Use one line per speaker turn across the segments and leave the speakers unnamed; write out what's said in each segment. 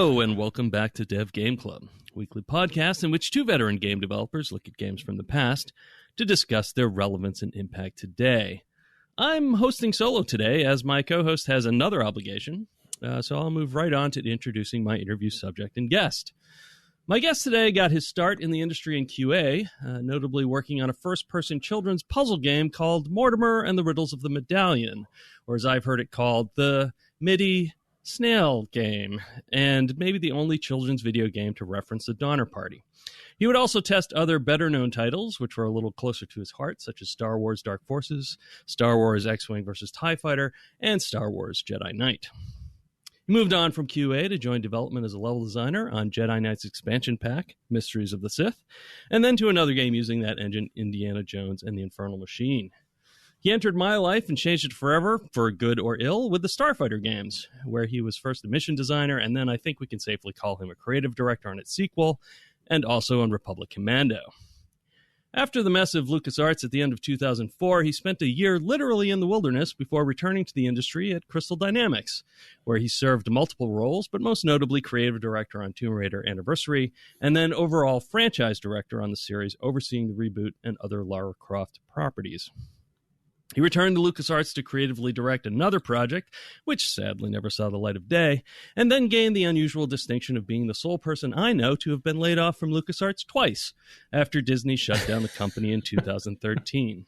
Hello, and welcome back to Dev Game Club, a weekly podcast in which two veteran game developers look at games from the past to discuss their relevance and impact today. I'm hosting solo today, as my co-host has another obligation, so I'll move right on to introducing my interview subject and guest. My guest today got his start in the industry in QA, notably working on a first-person children's puzzle game called Mortimer and the Riddles of the Medallion, or as I've heard it called, the MIDI Snail game, and maybe the only children's video game to reference the Donner Party. He would also test other better-known titles, which were a little closer to his heart, such as Star Wars Dark Forces, Star Wars X-Wing vs. TIE Fighter, and Star Wars Jedi Knight. He moved on from QA to join development as a level designer on Jedi Knight's expansion pack, Mysteries of the Sith, and then to another game using that engine, Indiana Jones and the Infernal Machine. He entered my life and changed it forever, for good or ill, with the Starfighter games, where he was first a mission designer, and then I think we can safely call him a creative director on its sequel, and also on Republic Commando. After the mess of LucasArts at the end of 2004, he spent a year literally in the wilderness before returning to the industry at Crystal Dynamics, where he served multiple roles, but most notably creative director on Tomb Raider Anniversary, and then overall franchise director on the series, overseeing the reboot and other Lara Croft properties. He returned to LucasArts to creatively direct another project, which sadly never saw the light of day, and then gained the unusual distinction of being the sole person I know to have been laid off from LucasArts twice, after Disney shut down the company in 2013.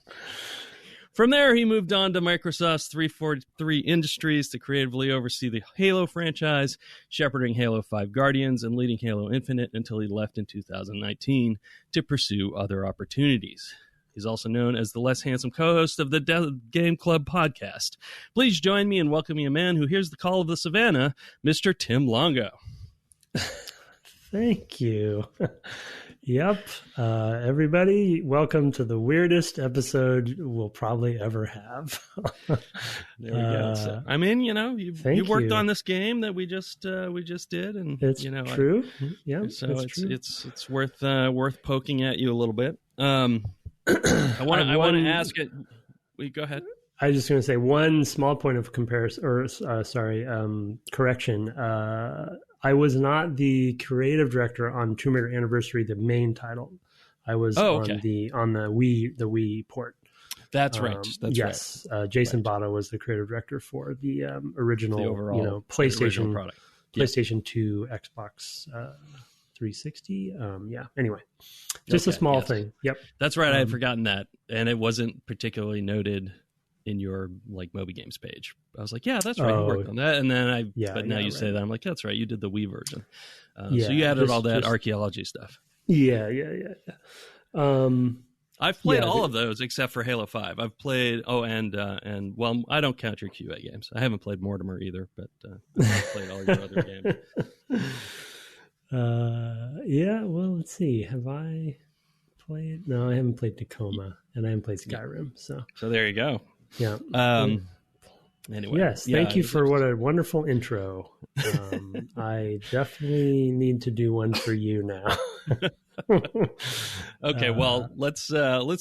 From there, he moved on to Microsoft's 343 Industries to creatively oversee the Halo franchise, shepherding Halo 5 Guardians and leading Halo Infinite until he left in 2019 to pursue other opportunities. He's also known as the less handsome co-host of the Dev Game Club podcast. Please join me in welcoming a man who hears the call of the savannah, Mr. Tim Longo.
Thank you. Yep. Everybody, welcome to the weirdest episode we'll probably ever have.
There we go. So, I mean, you know, you worked on this game that we just did, and
it's true. Yeah.
So it's worth poking at you a little bit. I want to ask it. Go ahead.
I was just going to say one small point of comparison, correction. I was not the creative director on Tomb Raider Anniversary, the main title. I was on the Wii port.
That's right.
Yes, right. Jason Botto was the creative director for the original, the overall, PlayStation product. PlayStation 2, Xbox 360. Anyway, just a small thing. Yep.
That's right. I had forgotten that. And it wasn't particularly noted in your Moby Games page. I was like, yeah, that's right. You worked on that. And then now you say that. I'm like, that's right. You did the Wii version. So you added all that archaeology stuff.
Yeah.
I've played all of those except for Halo 5. I've played, and I don't count your QA games. I haven't played Mortimer either, but I've played all your other games.
Well, let's see. Have I played? No, I haven't played Tacoma, and I haven't played Skyrim. So
there you go.
Yeah.
Anyway.
Yes. Thank you for what a wonderful intro. I definitely need to do one for you now.
Okay, well, let's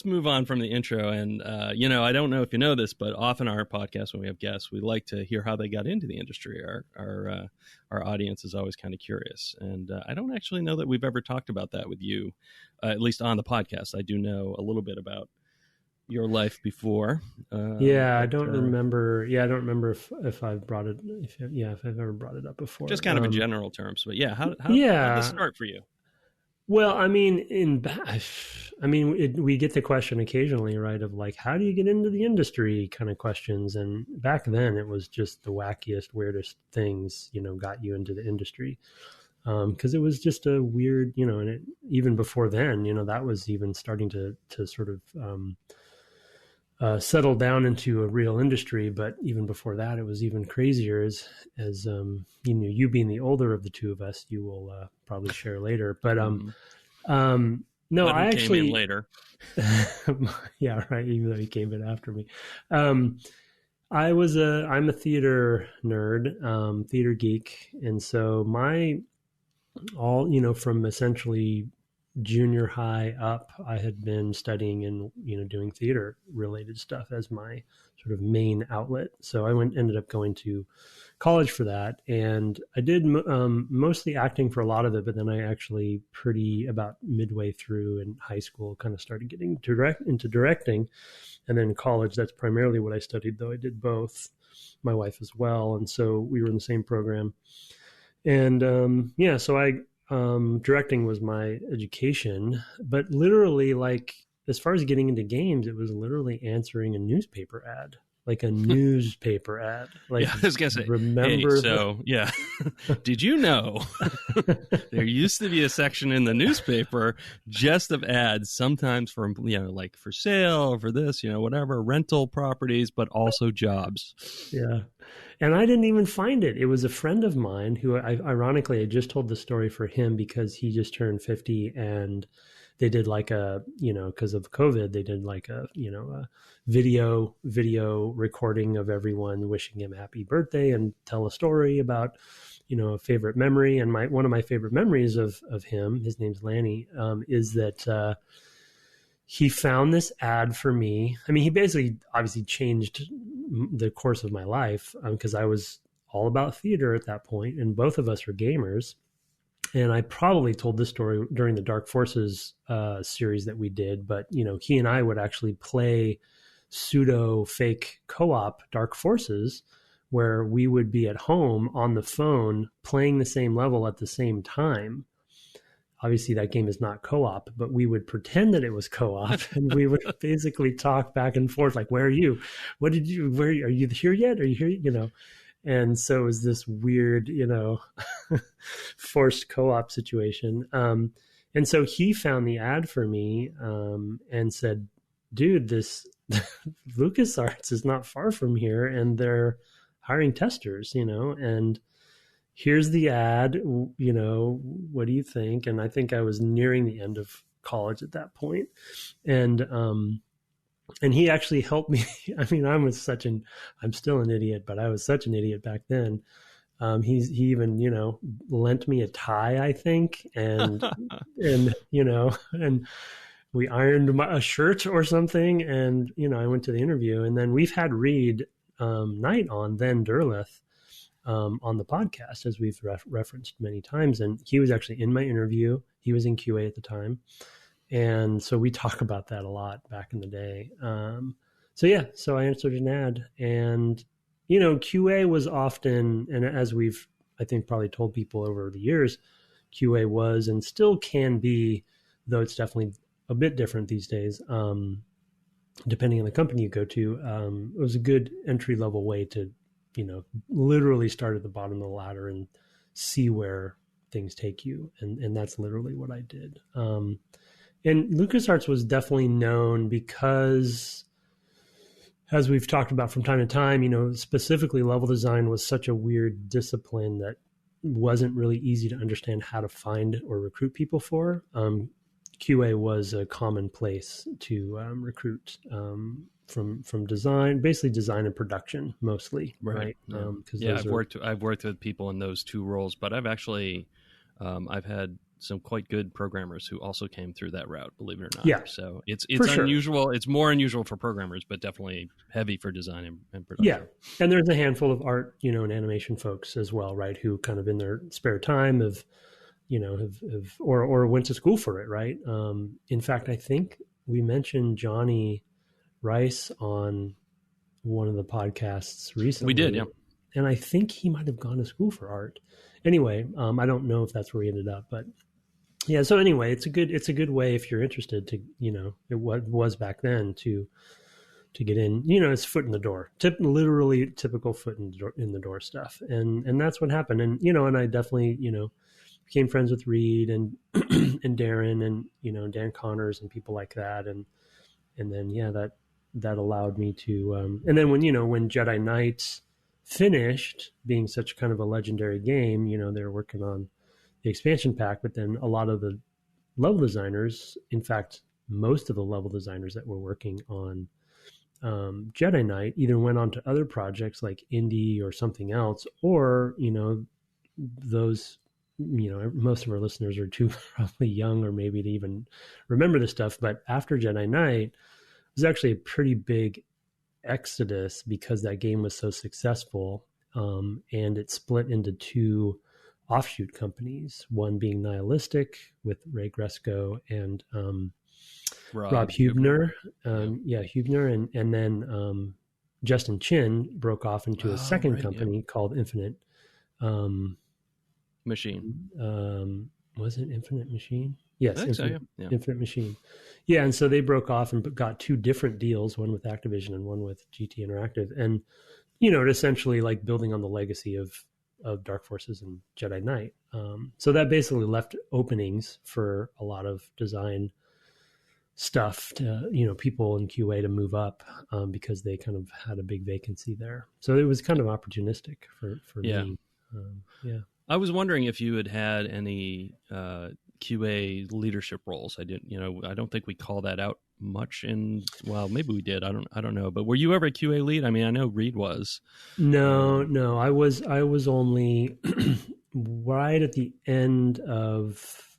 move on from the intro. And, I don't know if you know this, but often on our podcast, when we have guests, we like to hear how they got into the industry. Our audience is always kind of curious. And I don't actually know that we've ever talked about that with you, at least on the podcast. I do know a little bit about your life before.
I don't remember. Yeah, I don't remember if I've brought it. If I've ever brought it up before.
Just kind of in general terms, but how did this start for you?
Well, I mean, we get the question occasionally, right? Of how do you get into the industry? Kind of questions. And back then, it was just the wackiest, weirdest things, got you into the industry. Because it was just a weird, and even before then, that was even starting to sort of settle down into a real industry. But even before that, it was even crazier. As you being the older of the two of us, you will probably share later. But no, I actually
came in later.
Yeah, right. Even though he came in after me. I'm a theater nerd, theater geek, and so from essentially junior high up, I had been studying and, doing theater related stuff as my sort of main outlet. So I ended up going to college for that. And I did mostly acting for a lot of it, but then I actually about midway through in high school kind of started getting into directing. And then in college, that's primarily what I studied, though I did both, my wife as well. And so we were in the same program. And so directing was my education, but literally, like, as far as getting into games, it was literally answering a newspaper ad, like a newspaper ad. Like,
yeah, I was gonna say,
remember?
Hey, so yeah, did you know there used to be a section in the newspaper just of ads, sometimes for like for sale, for this, whatever, rental properties, but also jobs.
Yeah. And I didn't even find it. It was a friend of mine who, ironically, I just told the story for him because he just turned 50, and they did like because of COVID, they did like a video recording of everyone wishing him happy birthday and tell a story about, a favorite memory. And one of my favorite memories of him, his name's Lanny, is that, he found this ad for me. I mean, he basically obviously changed the course of my life because I was all about theater at that point, and both of us are gamers. And I probably told this story during the Dark Forces series that we did, but he and I would actually play pseudo fake co-op Dark Forces, where we would be at home on the phone playing the same level at the same time. Obviously, that game is not co-op, but we would pretend that it was co-op, and we would basically talk back and forth, like, "Where are you? What did you? Where are you here yet? Are you here?" And so it was this weird, forced co-op situation. And so he found the ad for me and said, "Dude, this LucasArts is not far from here, and they're hiring testers, and." Here's the ad, what do you think? And I think I was nearing the end of college at that point. And he actually helped me. I mean, I'm still an idiot, but I was such an idiot back then. He even, lent me a tie, I think. And, and we ironed a shirt or something. And, I went to the interview, and then we've had Reed Knight on, then Derleth, on the podcast, as we've referenced many times. And he was actually in my interview. He was in QA at the time. And so we talk about that a lot back in the day. So I answered an ad, and, QA was often, and as we've, I think, probably told people over the years, QA was and still can be, though it's definitely a bit different these days, depending on the company you go to. It was a good entry level way to, literally start at the bottom of the ladder and see where things take you. And that's literally what I did. And LucasArts was definitely known because, as we've talked about from time to time, specifically level design was such a weird discipline that wasn't really easy to understand how to find or recruit people for. QA was a common place to recruit from design, basically design and production mostly, right?
I've worked with people in those two roles, but I've actually I've had some quite good programmers who also came through that route, believe it or not.
Yeah,
so it's unusual. Sure. It's more unusual for programmers, but definitely heavy for design and production.
Yeah, and there's a handful of art, and animation folks as well, right? Who kind of in their spare time have went to school for it, right? In fact, I think we mentioned Johnny Rice on one of the podcasts recently.
We did, yeah.
And I think he might have gone to school for art. Anyway, I don't know if that's where he ended up, but yeah. So anyway, it's a good way if you're interested to, it was back then to get in. It's foot in the door, literally typical foot in the door stuff, and that's what happened. And and I definitely became friends with Reed and and Daron and Dan Connors and people like that, and then that allowed me to and then when Jedi Knight finished being such kind of a legendary game, they were working on the expansion pack, but then a lot of the level designers, in fact most of the level designers that were working on Jedi Knight either went on to other projects like Indy or something else, or those most of our listeners are too probably young or maybe to even remember this stuff. But after Jedi Knight, it was actually a pretty big exodus because that game was so successful, and it split into two offshoot companies, one being Nihilistic with Ray Gresco and Rob Huebner. Huebner. And then Justin Chin broke off into a second company called Infinite
Machine.
Was it Infinite Machine? Yes, Infinite Machine. Yeah, and so they broke off and got two different deals, one with Activision and one with GT Interactive. And, essentially like building on the legacy of Dark Forces and Jedi Knight. So that basically left openings for a lot of design stuff to, people in QA to move up because they kind of had a big vacancy there. So it was kind of opportunistic for me.
I was wondering if you had any QA leadership roles. I didn't, I don't think we call that out much maybe we did. I don't know. But were you ever a QA lead? I mean, I know Reed was.
No, I was only right at the end of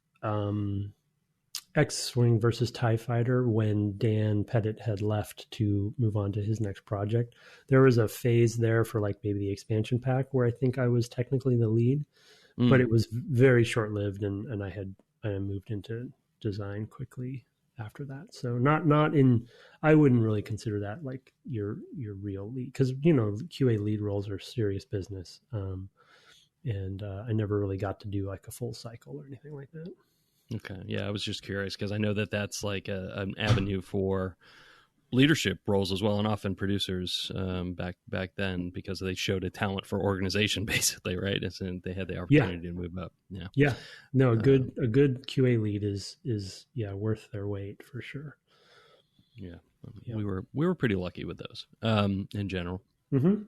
X-Wing versus TIE Fighter when Dan Pettit had left to move on to his next project. There was a phase there for like maybe the expansion pack where I think I was technically the lead, but it was very short-lived and I moved into design quickly after that. So I wouldn't really consider that like your real lead because, QA lead roles are serious business. And I never really got to do like a full cycle or anything like that.
Okay. Yeah, I was just curious because I know that that's like an avenue for leadership roles as well, and often producers back then because they showed a talent for organization, basically, right? And they had the opportunity to move up. Yeah. Yeah.
No, a good QA lead is worth their weight for sure.
Yeah. We were pretty lucky with those in general.
Mm-hmm.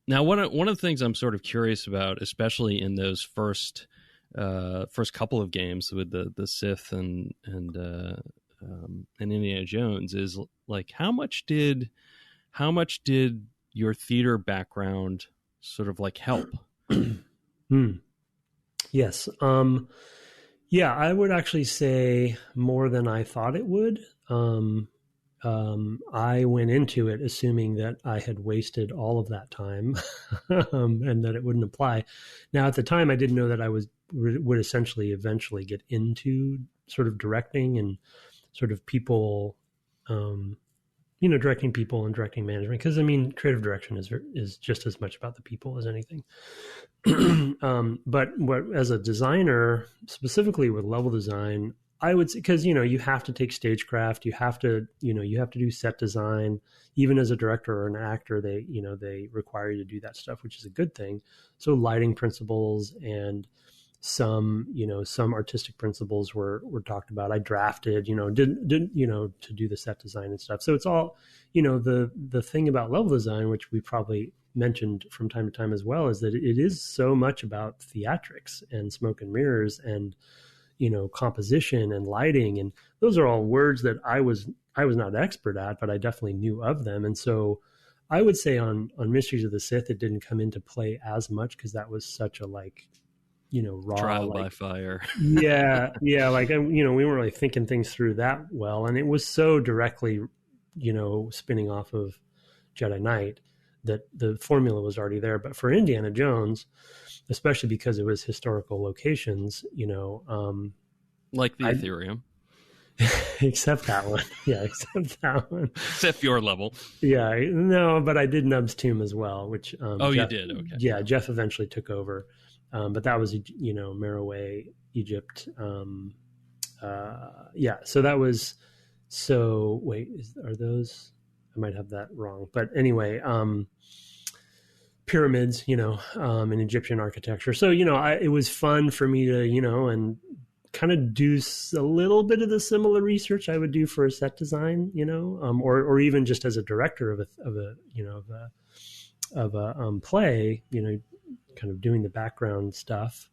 Now, one of the things I'm sort of curious about, especially in those first couple of games with the Sith and Indiana Jones, is like how much did your theater background sort of like help?
Yes. I would actually say more than I thought it would. I went into it assuming that I had wasted all of that time and that it wouldn't apply. Now, at the time, I didn't know that I would essentially eventually get into sort of directing and sort of people, directing people and directing management. Because, creative direction is just as much about the people as anything. But as a designer, specifically with level design, I would say, because, you have to take stagecraft, you have to do set design. Even as a director or an actor, they require you to do that stuff, which is a good thing. So lighting principles and some artistic principles were talked about. I drafted, didn't to do the set design and stuff. So it's all, the thing about level design, which we probably mentioned from time to time as well, is that it is so much about theatrics and smoke and mirrors and, composition and lighting. And those are all words that I was not expert at, but I definitely knew of them. And so I would say on Mysteries of the Sith, it didn't come into play as much because that was such a raw
trial by fire.
yeah. Like, we weren't really thinking things through that well. And it was so directly, spinning off of Jedi Knight that the formula was already there. But for Indiana Jones, especially because it was historical locations,
like the Aetherium.
Except that one. Yeah, except that one.
Except your level.
Yeah, no, but I did Nub's Tomb as well, which...
Jeff, you did? Okay.
Yeah, Jeff eventually took over. But that was, Merowe, Egypt. So that was... So, wait, are those... I might have that wrong. But anyway... pyramids, in Egyptian architecture. So, it was fun for me to, and kind of do a little bit of the similar research I would do for a set design, or even just as a director of a play, kind of doing the background stuff,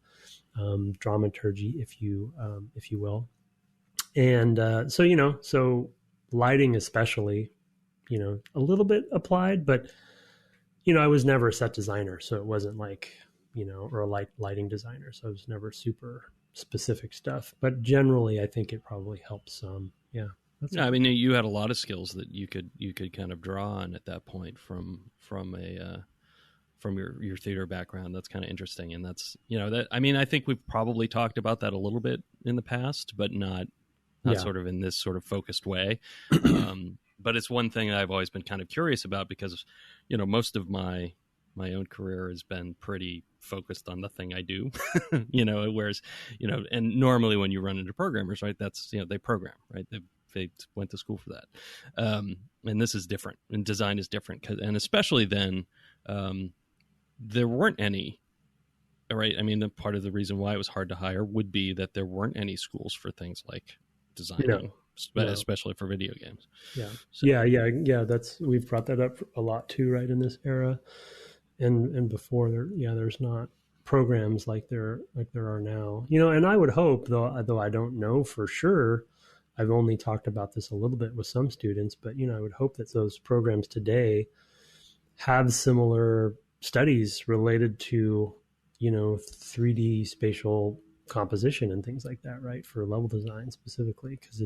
dramaturgy, if you will. And so lighting especially, a little bit applied, but I was never a set designer, so it wasn't like, or a lighting designer. So it was never super specific stuff, but generally I think it probably helps some. Yeah.
I mean, you had a lot of skills that you could kind of draw on at that point from your theater background. That's kind of interesting. And that's, that, I mean, I think we've probably talked about that a little bit in the past, but not sort of in this sort of focused way. But it's one thing I've always been kind of curious about because, most of my own career has been pretty focused on the thing I do, whereas, and normally when you run into programmers, right, that's, they program, right? They went to school for that. And this is different, and design is different. And especially then, there weren't any, right? I mean, part of the reason why it was hard to hire would be that there weren't any schools for things like designing, especially for video games.
Yeah. So. Yeah. We've brought that up a lot too, right? In this era and before there's not programs like there are now, and I would hope though I don't know for sure, I've only talked about this a little bit with some students, but, I would hope that those programs today have similar studies related to, 3D spatial composition and things like that, right? For level design specifically, because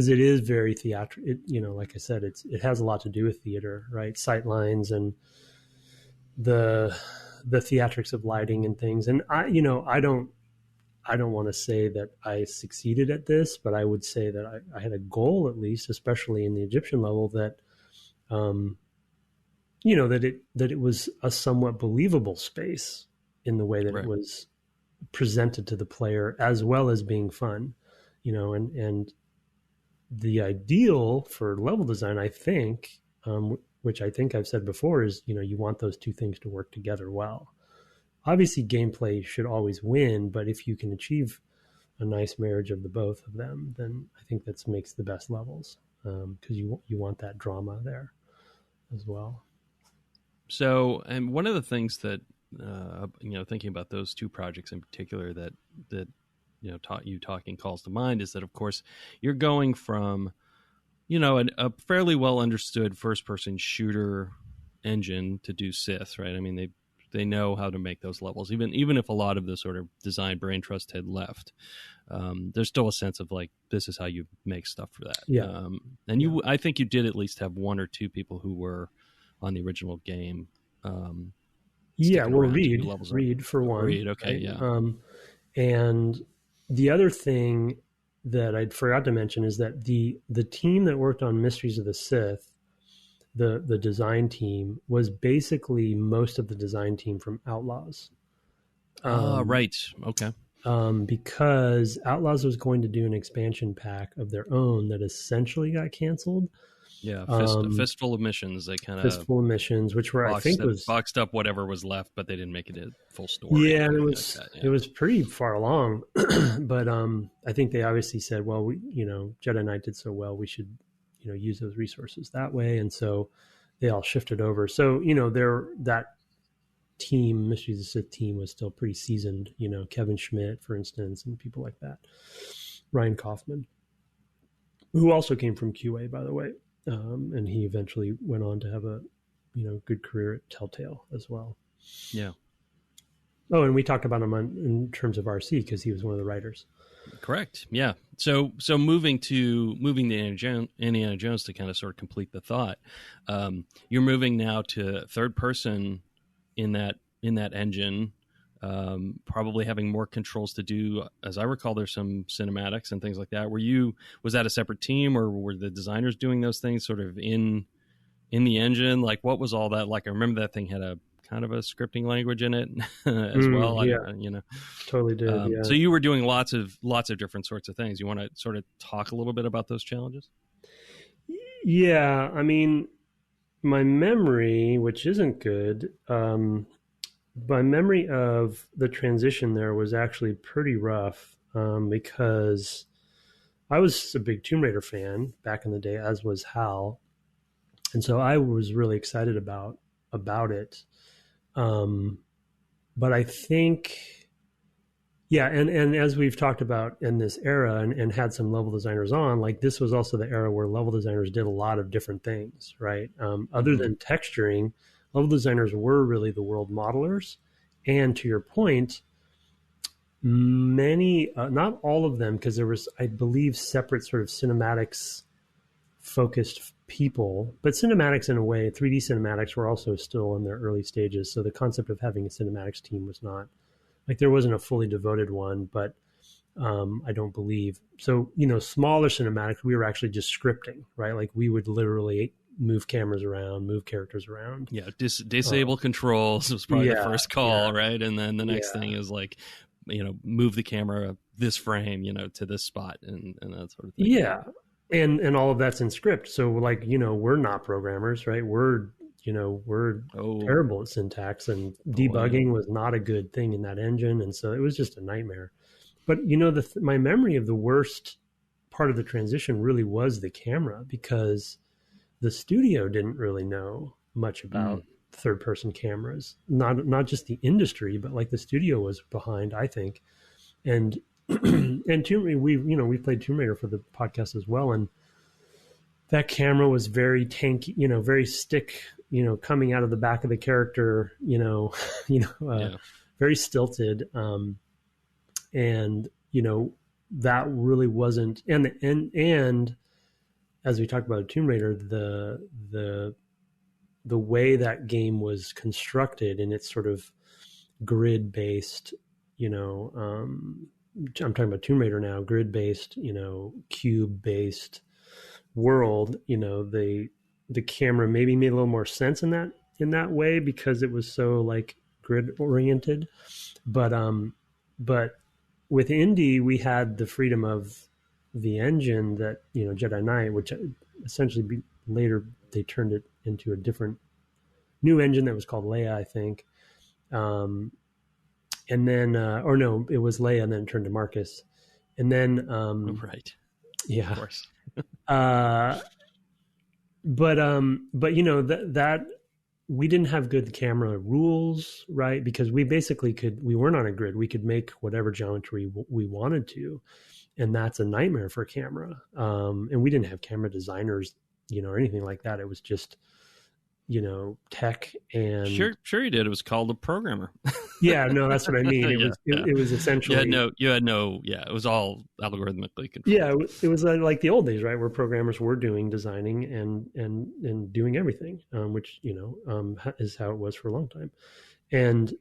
it is very theatrical. Like I said, it has a lot to do with theater, right? Sight lines and the theatrics of lighting and things. And I don't want to say that I succeeded at this, but I would say that I had a goal, at least, especially in the Egyptian level, that, that it was a somewhat believable space in the way that it was presented to the player, as well as being fun, and the ideal for level design, I think, which I think I've said before, is, you want those two things to work together well. Obviously, gameplay should always win, but if you can achieve a nice marriage of the both of them, then I think that makes the best levels, because you want that drama there as well.
So, and one of the things that thinking about those two projects in particular that talking calls to mind is that, of course, you're going from a fairly well understood first person shooter engine to do Sith, right? I mean, they know how to make those levels, even if a lot of the sort of design brain trust had left. There's still a sense of like, this is how you make stuff for that.
Yeah.
I think you did at least have one or two people who were on the original game.
Reed for one.
Reed, okay, yeah.
And the other thing that I forgot to mention is that the team that worked on Mysteries of the Sith, the design team, was basically most of the design team from Outlaws.
Right. Okay.
Because Outlaws was going to do an expansion pack of their own that essentially got canceled.
Yeah, fistful of missions. They kind of
fistful of missions, which were was
boxed up whatever was left, but they didn't make it a full story.
Yeah, and it was pretty far along. But I think they obviously said, well, Jedi Knight did so well, we should use those resources that way, and so they all shifted over. So that team, Mysteries of the Sith team, was still pretty seasoned. Kevin Schmidt, for instance, and people like that. Ryan Kaufman, who also came from QA, by the way. And he eventually went on to have a, good career at Telltale as well.
Yeah.
Oh, and we talked about him in terms of RC because he was one of the writers.
Correct. Yeah. So moving to Indiana Jones to kind of sort of complete the thought. You're moving now to third person in that engine. Probably having more controls to do. As I recall, there's some cinematics and things like that. Was that a separate team, or were the designers doing those things sort of in the engine? Like, what was all that like? I remember that thing had a kind of a scripting language in it as well.
Yeah, totally did. Yeah.
So you were doing lots of different sorts of things. You want to sort of talk a little bit about those challenges?
Yeah, I mean, my memory, which isn't good, my memory of the transition there was actually pretty rough, because I was a big Tomb Raider fan back in the day, as was Hal. And so I was really excited about it. But I think, yeah, and as we've talked about in this era and had some level designers on, like this was also the era where level designers did a lot of different things, right? Other than texturing, level designers were really the world modelers, And to your point, many, not all of them, because there was, I believe, separate sort of cinematics focused people, but cinematics in a way, 3D cinematics were also still in their early stages. So the concept of having a cinematics team was not, like, there wasn't a fully devoted one, but I don't believe. So, smaller cinematics, we were actually just scripting, right? Like we would literally move cameras around, move characters around.
Yeah, disable controls was probably the first call, right? And then the next thing is like, move the camera this frame, to this spot and that sort of thing.
Yeah. And all of that's in script. So like, we're not programmers, right? We're terrible at syntax, and debugging was not a good thing in that engine. And so it was just a nightmare. But, my memory of the worst part of the transition really was the camera, because the studio didn't really know much about third-person cameras. Not just the industry, but like the studio was behind, I think. And and we played Tomb Raider for the podcast as well, and that camera was very tanky, very stick, coming out of the back of the character, very stilted. And that really wasn't, and as we talked about Tomb Raider, the way that game was constructed and its sort of grid based, I'm talking about Tomb Raider now, grid based, cube based world, the camera maybe made a little more sense in that way because it was so like grid oriented. But with Indy, we had the freedom of the engine that, Jedi Knight, which essentially later they turned it into a different new engine that was called Leia, I think. And then, or no, it was Leia, and then it turned to Marcus. And then,
right.
Yeah.
Of course.
But that we didn't have good camera rules, right? Because we basically we weren't on a grid. We could make whatever geometry we wanted to. And that's a nightmare for camera. And we didn't have camera designers, or anything like that. It was just, tech and
sure you did. It was called a programmer.
Yeah, no, that's what I mean. It was essentially
it was all algorithmically controlled.
Yeah, it was like the old days, right, where programmers were designing and doing everything, which is how it was for a long time. And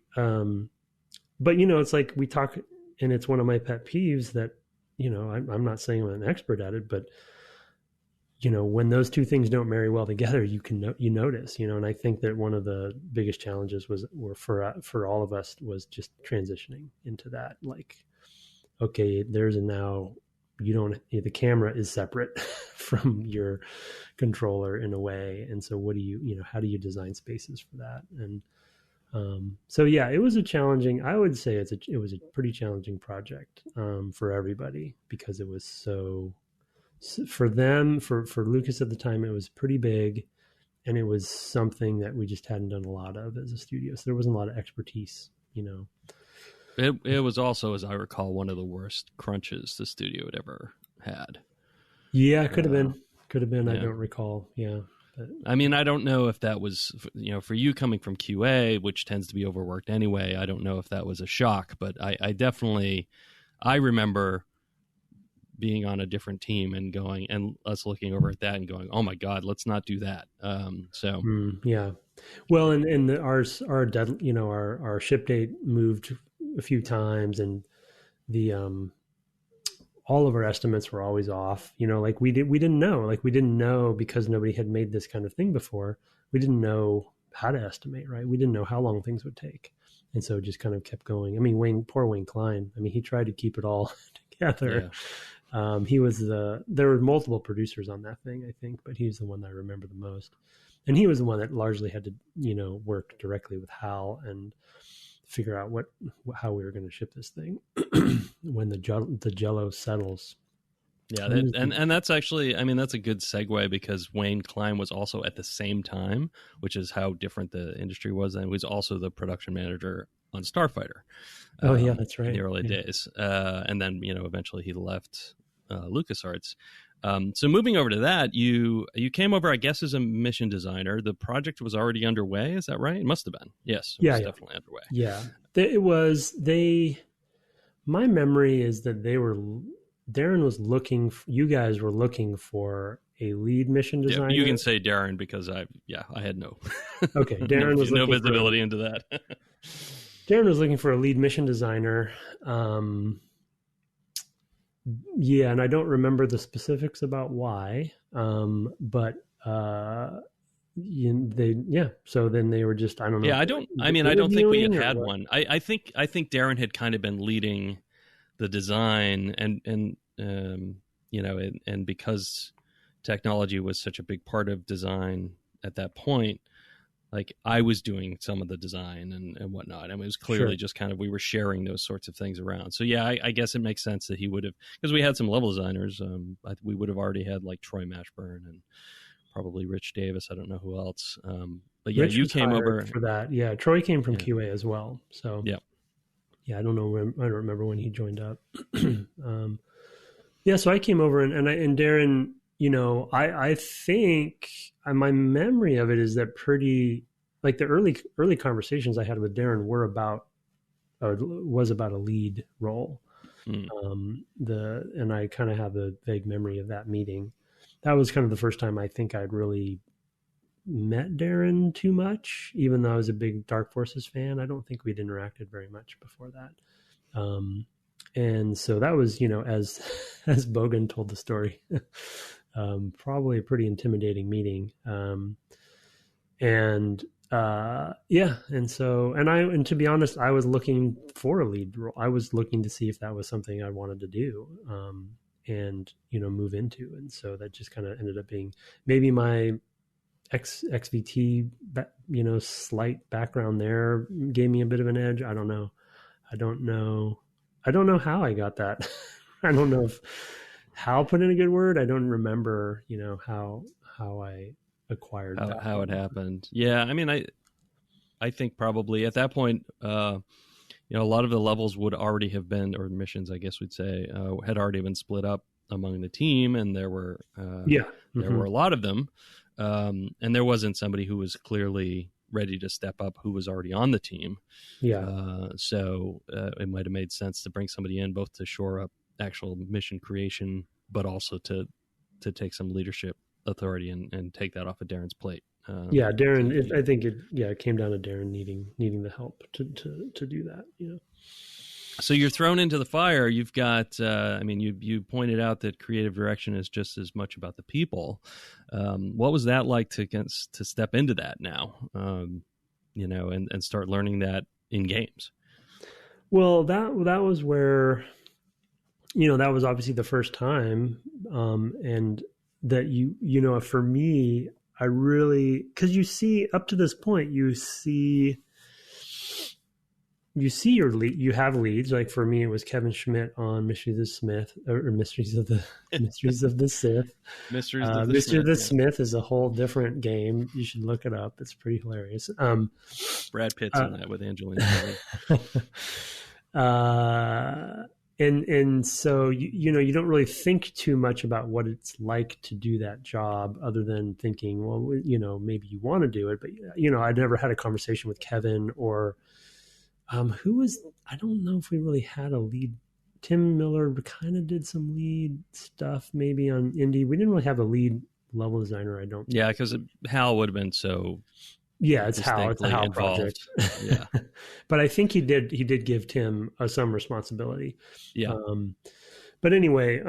but it's like we talk, and it's one of my pet peeves that I'm not saying I'm an expert at it, but when those two things don't marry well together, you notice, and I think that one of the biggest challenges for all of us was just transitioning into that. Like, okay, the camera is separate from your controller in a way. And so how do you design spaces for that? And so, yeah, it was I would say it was a pretty challenging project for everybody, because it was for them, for Lucas at the time, it was pretty big, and it was something that we just hadn't done a lot of as a studio. So there wasn't a lot of expertise,
It was also, as I recall, one of the worst crunches the studio had ever had.
Yeah, could have been. Yeah. I don't recall. Yeah.
But, I mean, I don't know if that was, for you coming from QA, which tends to be overworked anyway, I don't know if that was a shock, but I remember being on a different team and going, and us looking over at that and going, oh my God, let's not do that.
Yeah. Well, and our ship date moved a few times, and the, all of our estimates were always off, like we didn't know because nobody had made this kind of thing before. We didn't know how to estimate, right? We didn't know how long things would take. And so it just kind of kept going. I mean, poor Wayne Klein. I mean, he tried to keep it all together. Yeah. There were multiple producers on that thing, I think, but he's the one that I remember the most. And he was the one that largely had to, work directly with Hal and figure out how we were going to ship this thing when the Jello settles.
Yeah, and that's actually, I mean, that's a good segue, because Wayne Klein was also at the same time, which is how different the industry was, and was also the production manager on Starfighter.
Oh, yeah, that's right.
In the early days. And then, eventually he left LucasArts. So moving over to that, you came over, I guess, as a mission designer. The project was already underway. Is that right? It must have been. Yes, it was definitely underway.
Yeah, it was. My memory is that Daron was you guys were looking for a lead mission designer.
Yeah, you can say Daron because I had no.
Okay, Daron was
no visibility into that.
Daron was looking for a lead mission designer. Yeah, and I don't remember the specifics about why, but so then they were just, I don't know.
Yeah, I don't think we had one. I think Daron had kind of been leading the design and because technology was such a big part of design at that point, like I was doing some of the design and whatnot. I mean, it was clearly just kind of, we were sharing those sorts of things around. So yeah, I guess it makes sense that he would have, because we had some level designers. We would have already had like Troy Mashburn and probably Rich Davis. I don't know who else. But yeah, Rich you came over
for that. Yeah. Troy came from QA as well. So
yeah.
I don't know. I don't remember when he joined up. So I came over and Daron, I think my memory of it is that like the early conversations I had with Daron was about a lead role. And I kind of have a vague memory of that meeting. That was kind of the first time I think I'd really met Daron too much, even though I was a big Dark Forces fan. I don't think we'd interacted very much before that. And so that was, as Bogan told the story, probably a pretty intimidating meeting. And to be honest, I was looking for a lead role. I was looking to see if that was something I wanted to do, and move into. And so that just kind of ended up being maybe my XVT, slight background there gave me a bit of an edge. I don't know how I got that. I don't know how put in a good word. I don't remember, how I acquired that.
How it happened. Yeah. I mean, I think probably at that point, a lot of the levels would already have been, or missions, I guess we'd say, had already been split up among the team. And there were, there were a lot of them. And there wasn't somebody who was clearly ready to step up who was already on the team. So it might have made sense to bring somebody in both to shore up actual mission creation, but also to take some leadership authority and take that off of Daron's plate.
Daron, I think it came down to Daron needing the help to do that.
So you're thrown into the fire. You've got, you pointed out that creative direction is just as much about the people. What was that like to step into that now, and start learning that in games?
Well, that was where, that was obviously the first time. And that for me, I really, cause you see up to this point, you see your lead, you have leads. Like for me, it was Kevin Schmidt on Mysteries of the Sith. Mysteries of the Sith.
Mysteries
of the Smith is a whole different game. You should look it up. It's pretty hilarious.
Brad Pitt's in that with Angelina
Jolie. And so, you don't really think too much about what it's like to do that job other than thinking, well, maybe you want to do it. But, I'd never had a conversation with Kevin or I don't know if we really had a lead. Tim Miller kind of did some lead stuff maybe on Indy. We didn't really have a lead level designer, I don't think.
Yeah, because Hal would have been so...
Yeah, it's Hal. It's a Hal project.
Yeah,
but I think he did give Tim some responsibility.
Yeah.
But anyway,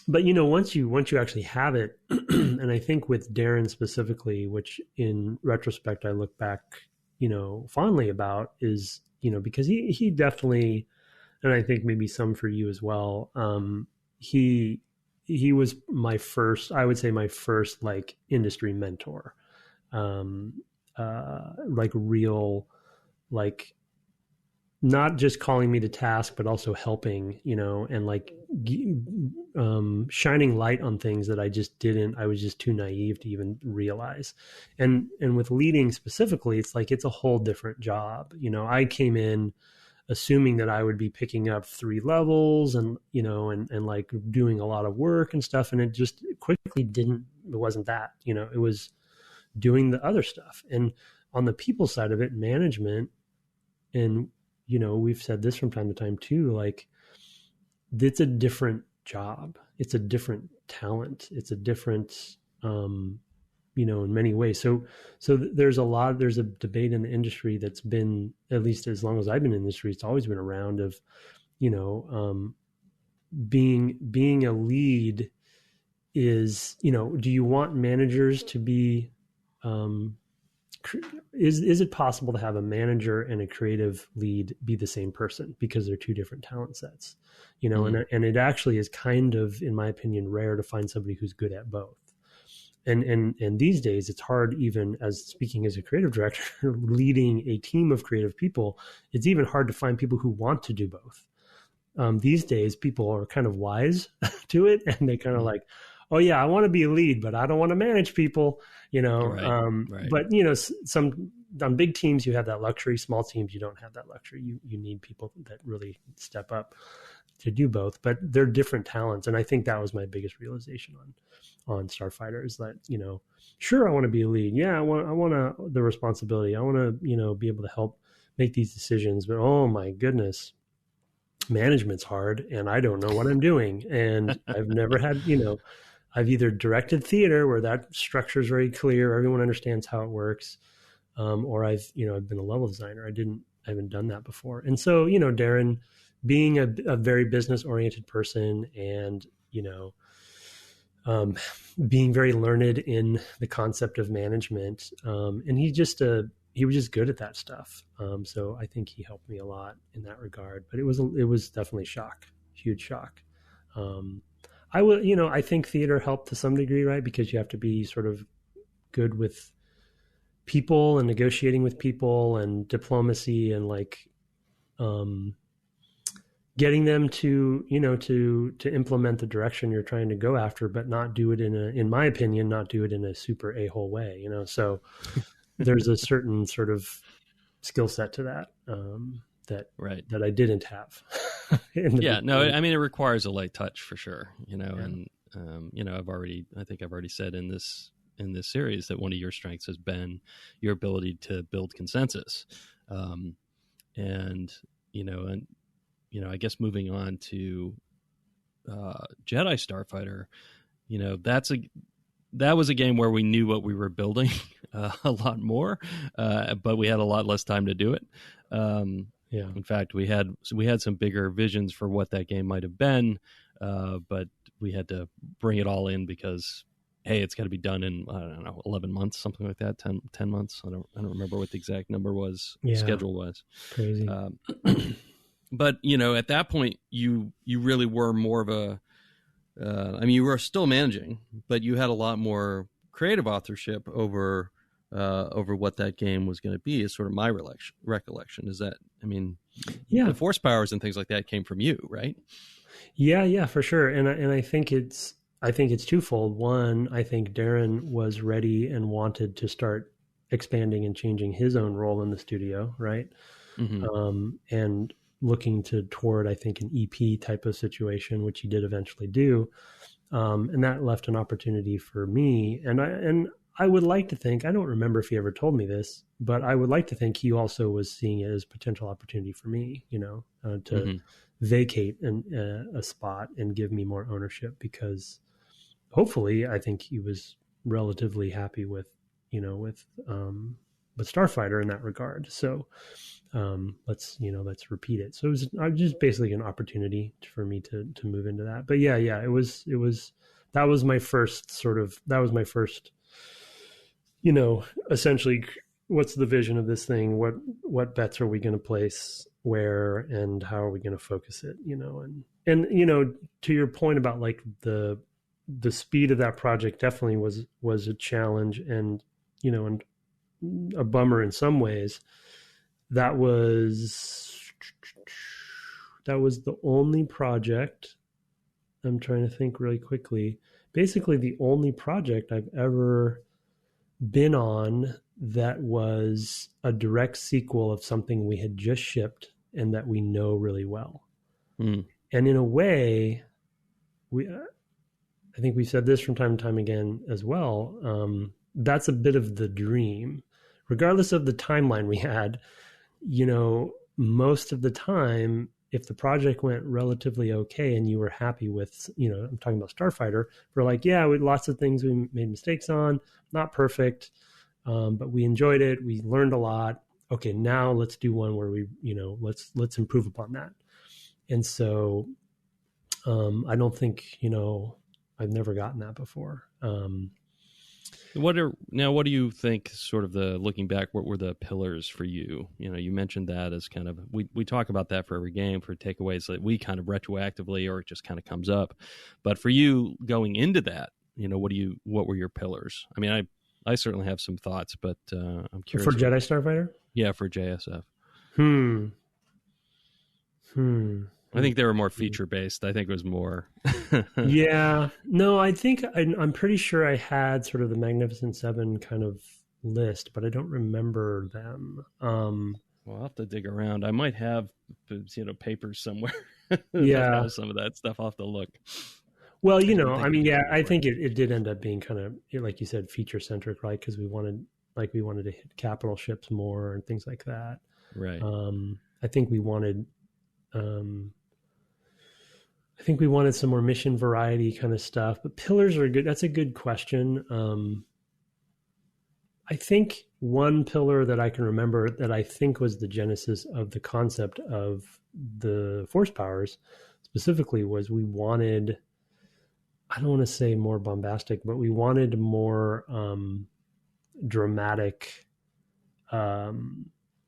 once you actually have it, and I think with Daron specifically, which in retrospect I look back, fondly about, is because he definitely, and I think maybe some for you as well. He was my first like industry mentor. Like real, like not just calling me to task, but also helping, and like shining light on things that I was just too naive to even realize. And with leading specifically, it's like, it's a whole different job. I came in, assuming that I would be picking up 3 levels and, and like doing a lot of work and stuff. And it just quickly it wasn't that, it was doing the other stuff. And on the people side of it, management, and, we've said this from time to time too, like it's a different job. It's a different talent. It's a different, in many ways. So there's a debate in the industry that's been, at least as long as I've been in the industry, it's always been around of, being a lead is, do you want managers to be, is it possible to have a manager and a creative lead be the same person because they're 2 different talent sets, and it actually is kind of, in my opinion, rare to find somebody who's good at both. And these days it's hard, even as speaking as a creative director, leading a team of creative people, it's even hard to find people who want to do both. These days people are kind of wise to it, and they kind of like, oh yeah, I want to be a lead, but I don't want to manage people,
Right.
But some on big teams, you have that luxury. Small teams, you don't have that luxury. You need people that really step up to do both, but they're different talents. And I think that was my biggest realization on Starfighter is that, sure, I want to be a lead. Yeah. I want the responsibility. I want to, be able to help make these decisions, but oh my goodness, management's hard and I don't know what I'm doing. And I've never had, I've either directed theater where that structure is very clear, everyone understands how it works, or I've been a level designer. I haven't done that before. And so, Daron, being a very business oriented person and, being very learned in the concept of management, and he was just good at that stuff. So I think he helped me a lot in that regard. But it was definitely huge shock. I think theater helped to some degree, right? Because you have to be sort of good with people and negotiating with people and diplomacy and like getting them to implement the direction you're trying to go after, but not do it in my opinion, not do it in a super a-hole way, So there's a certain sort of skill set to that, that I didn't have.
Yeah, no, I mean, it requires a light touch for sure, and, I think I've already said in this series that one of your strengths has been your ability to build consensus. I guess moving on to Jedi Starfighter, that was a game where we knew what we were building a lot more, but we had a lot less time to do it.
Yeah.
In fact, we had some bigger visions for what that game might have been, but we had to bring it all in because, hey, it's got to be done in, I don't know, 11 months, something like that, 10 months. I don't remember what the exact number was, schedule was.
Crazy.
But, at that point, you really were more of a, you were still managing, but you had a lot more creative authorship over what that game was going to be, is sort of my recollection. Is that, the force powers and things like that came from you, right?
Yeah, for sure. And I think it's twofold. One, I think Daron was ready and wanted to start expanding and changing his own role in the studio, right? Mm-hmm. And looking toward, I think, an EP type of situation, which he did eventually do. And that left an opportunity for me. And I would like to think, I don't remember if he ever told me this, but I would like to think he also was seeing it as potential opportunity for me, to mm-hmm. vacate a spot and give me more ownership, because hopefully I think he was relatively happy with Starfighter in that regard. So let's repeat it. So it was just basically an opportunity for me to move into that. But yeah, it was that was my first, essentially, what's the vision of this thing? What bets are we going to place where, and how are we going to focus it? And to your point about like the speed of that project definitely was a challenge, and and a bummer in some ways. That was the only project, I'm trying to think really quickly, basically the only project I've ever been on that was a direct sequel of something we had just shipped and that we know really well.
Mm.
And in a way, I think we've said this from time to time again as well. That's a bit of the dream, regardless of the timeline we had. Most of the time, if the project went relatively okay and you were happy with, I'm talking about Starfighter, we're like, yeah, we lots of things we made mistakes on, not perfect, but we enjoyed it. We learned a lot. Okay, now let's do one where we, let's improve upon that. And so I don't think, I've never gotten that before.
What do you think, sort of looking back, what were the pillars for you? You mentioned that as kind of, we talk about that for every game, for takeaways that we kind of retroactively, or it just kind of comes up. But for you going into that, what were your pillars? I mean, I certainly have some thoughts, but I'm curious.
For Jedi Starfighter?
Yeah, for JSF. I think they were more feature-based. I think it was more...
Yeah. No, I think I'm pretty sure I had sort of the Magnificent Seven kind of list, but I don't remember them.
Well, I'll have to dig around. I might have, papers somewhere.
Yeah.
Some of that stuff. I'll have to look.
Well, I think it did end up being kind of, like you said, feature-centric, right? Because we wanted to hit capital ships more and things like that.
Right.
I think we wanted... some more mission variety kind of stuff, but pillars are good. That's a good question. I think one pillar that I can remember that I think was the genesis of the concept of the force powers specifically was we wanted, I don't want to say more bombastic, but we wanted more dramatic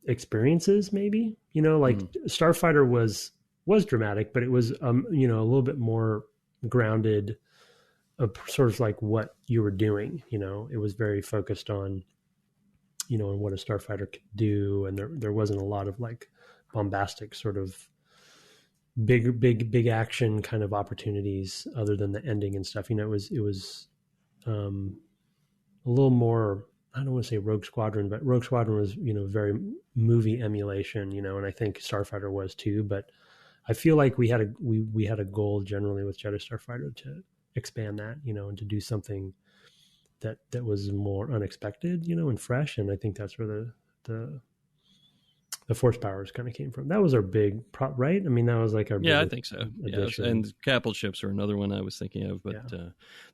experiences, maybe, Starfighter was dramatic, but it was, a little bit more grounded, sort of like what you were doing. It was very focused on, on what a Starfighter could do. And there wasn't a lot of like bombastic sort of big action kind of opportunities other than the ending and stuff. It was a little more, I don't want to say Rogue Squadron, but Rogue Squadron was, very movie emulation, and I think Starfighter was too, but I feel like we had a goal generally with Jedi Starfighter to expand that, and to do something that was more unexpected, and fresh. And I think that's where the force powers kind of came from. That was our big right? I mean, that was like our
I think so. Addition. Yeah, and capital ships are another one I was thinking of. But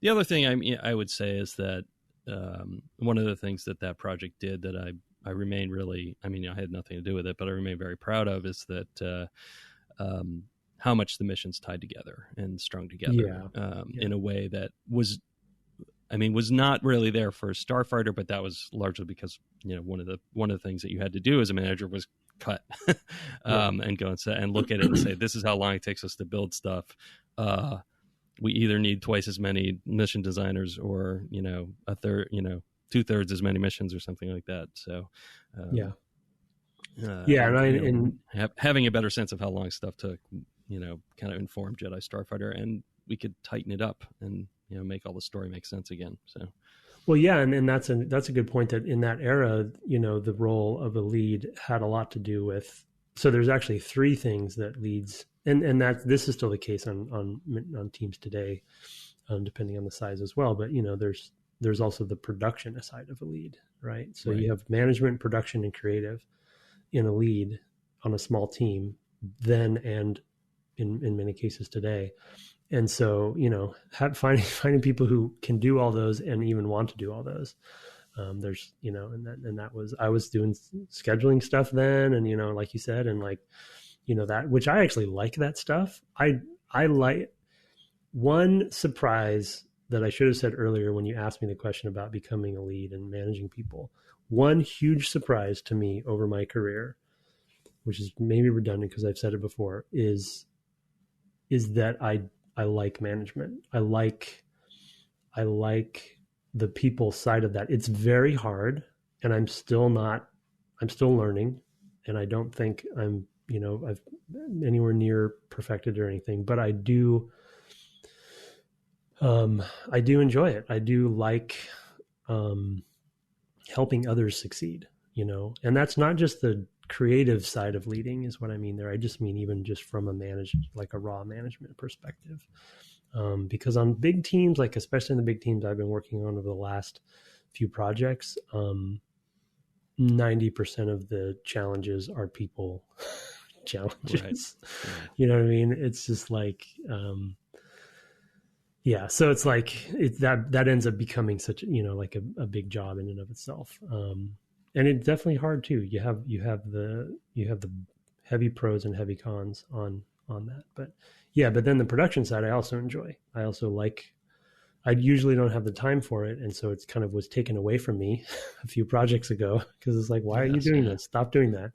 the other thing I would say is that one of the things that project did that I remain really, I had nothing to do with it, but I remain very proud of is that how much the missions tied together and strung together in a way that was not really there for Starfighter, but that was largely because one of the things that you had to do as a manager was cut and go and look at it and say, this is how long it takes us to build stuff. We either need twice as many mission designers or a third, 2/3 as many missions or something like that. So having a better sense of how long stuff took, kind of informed Jedi Starfighter, and we could tighten it up and make all the story make sense again. So,
well, yeah, and that's a good point that in that era, the role of a lead had a lot to do with. So there's actually three things that leads, and that this is still the case on teams today, depending on the size as well. But there's also the production side of a lead, right? So you have management, production, and creative in a lead on a small team then and in many cases today. And so, finding people who can do all those and even want to do all those. There's, and that was, I was doing scheduling stuff then. And, like you said, and like, that, which I actually like that stuff. I like one surprise that I should have said earlier when you asked me the question about becoming a lead and managing people. One huge surprise to me over my career, which is maybe redundant because I've said it before, is that I like management. I like the people side of that. It's very hard, and I'm still learning, and I don't think I'm, I've anywhere near perfected or anything, but I do enjoy it. I do like helping others succeed, and that's not just the creative side of leading is what I mean there. I just mean even just from a raw management perspective. Because on big teams, like especially in the big teams I've been working on over the last few projects, 90% of the challenges are people challenges. Right. You know what I mean? It's just like, yeah. So it's like that ends up becoming such, like a big job in and of itself. And it's definitely hard too. You have the heavy pros and heavy cons on that. But yeah, but then the production side I also enjoy. I also like, I usually don't have the time for it. And so it's kind of was taken away from me a few projects ago because it's like, why are you doing this? Stop doing that.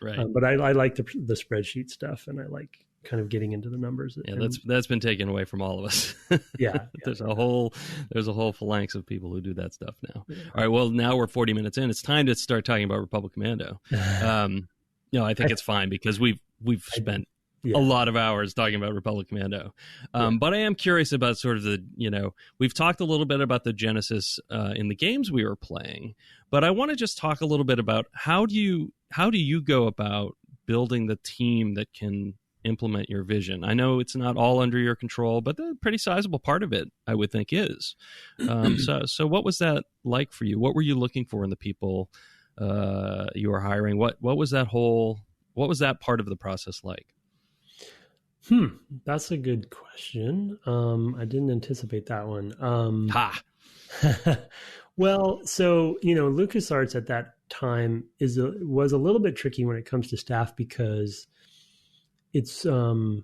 Right. But I like the spreadsheet stuff, and I like kind of getting into the numbers.
Yeah, that's been taken away from all of us.
Yeah.
There's a whole phalanx of people who do that stuff now. Yeah. All right. Well, now we're 40 minutes in. It's time to start talking about Republic Commando. I think it's fine because we've spent a lot of hours talking about Republic Commando. But I am curious about sort of we've talked a little bit about the genesis in the games we were playing, but I want to just talk a little bit about how do you go about building the team that can implement your vision? I know it's not all under your control, but a pretty sizable part of it, I would think, is. So what was that like for you? What were you looking for in the people you were hiring? What was that part of the process like?
That's a good question. I didn't anticipate that one. Well, so, LucasArts at that time was a little bit tricky when it comes to staff because it's one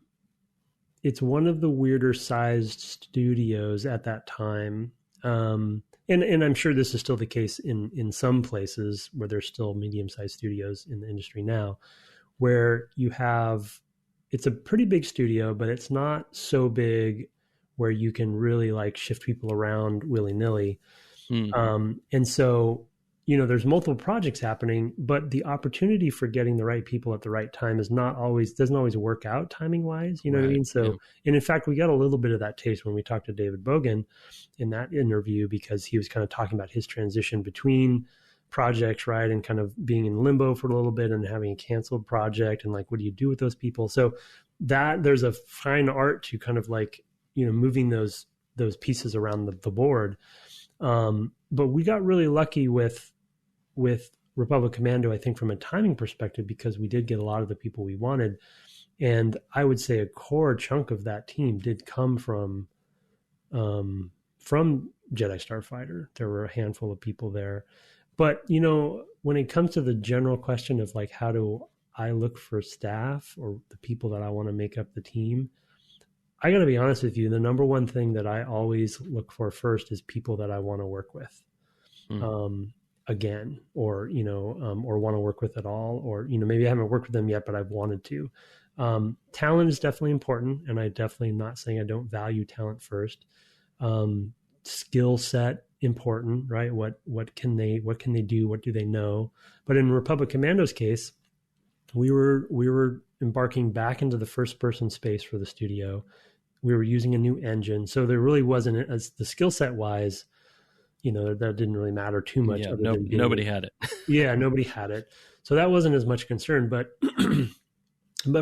of the weirder sized studios at that time. And I'm sure this is still the case in some places where there's still medium-sized studios in the industry now, where it's a pretty big studio, but it's not so big where you can really like shift people around willy-nilly. And so, there's multiple projects happening, but the opportunity for getting the right people at the right time doesn't always work out timing wise. You know what I mean? So, and in fact, we got a little bit of that taste when we talked to David Bogan in that interview, because he was kind of talking about his transition between projects, right? And kind of being in limbo for a little bit and having a canceled project, and like, what do you do with those people? So that there's a fine art to kind of like, moving those pieces around the board. But we got really lucky with Republic Commando, I think, from a timing perspective, because we did get a lot of the people we wanted. And I would say a core chunk of that team did come from Jedi Starfighter. There were a handful of people there. But, when it comes to the general question of like, how do I look for staff or the people that I want to make up the team, I got to be honest with you, the number one thing that I always look for first is people that I want to work with again, or want to work with at all, or, maybe I haven't worked with them yet, but I've wanted to. Talent is definitely important. And I definitely am not saying I don't value talent first. Skill set, important, right? What can they do? What do they know? But in Republic Commando's case, we were embarking back into the first person space for the studio. We were using a new engine. So there really wasn't, as the skill set wise, that didn't really matter too much.
Yeah, nobody had it.
Yeah, nobody had it. So that wasn't as much concern. But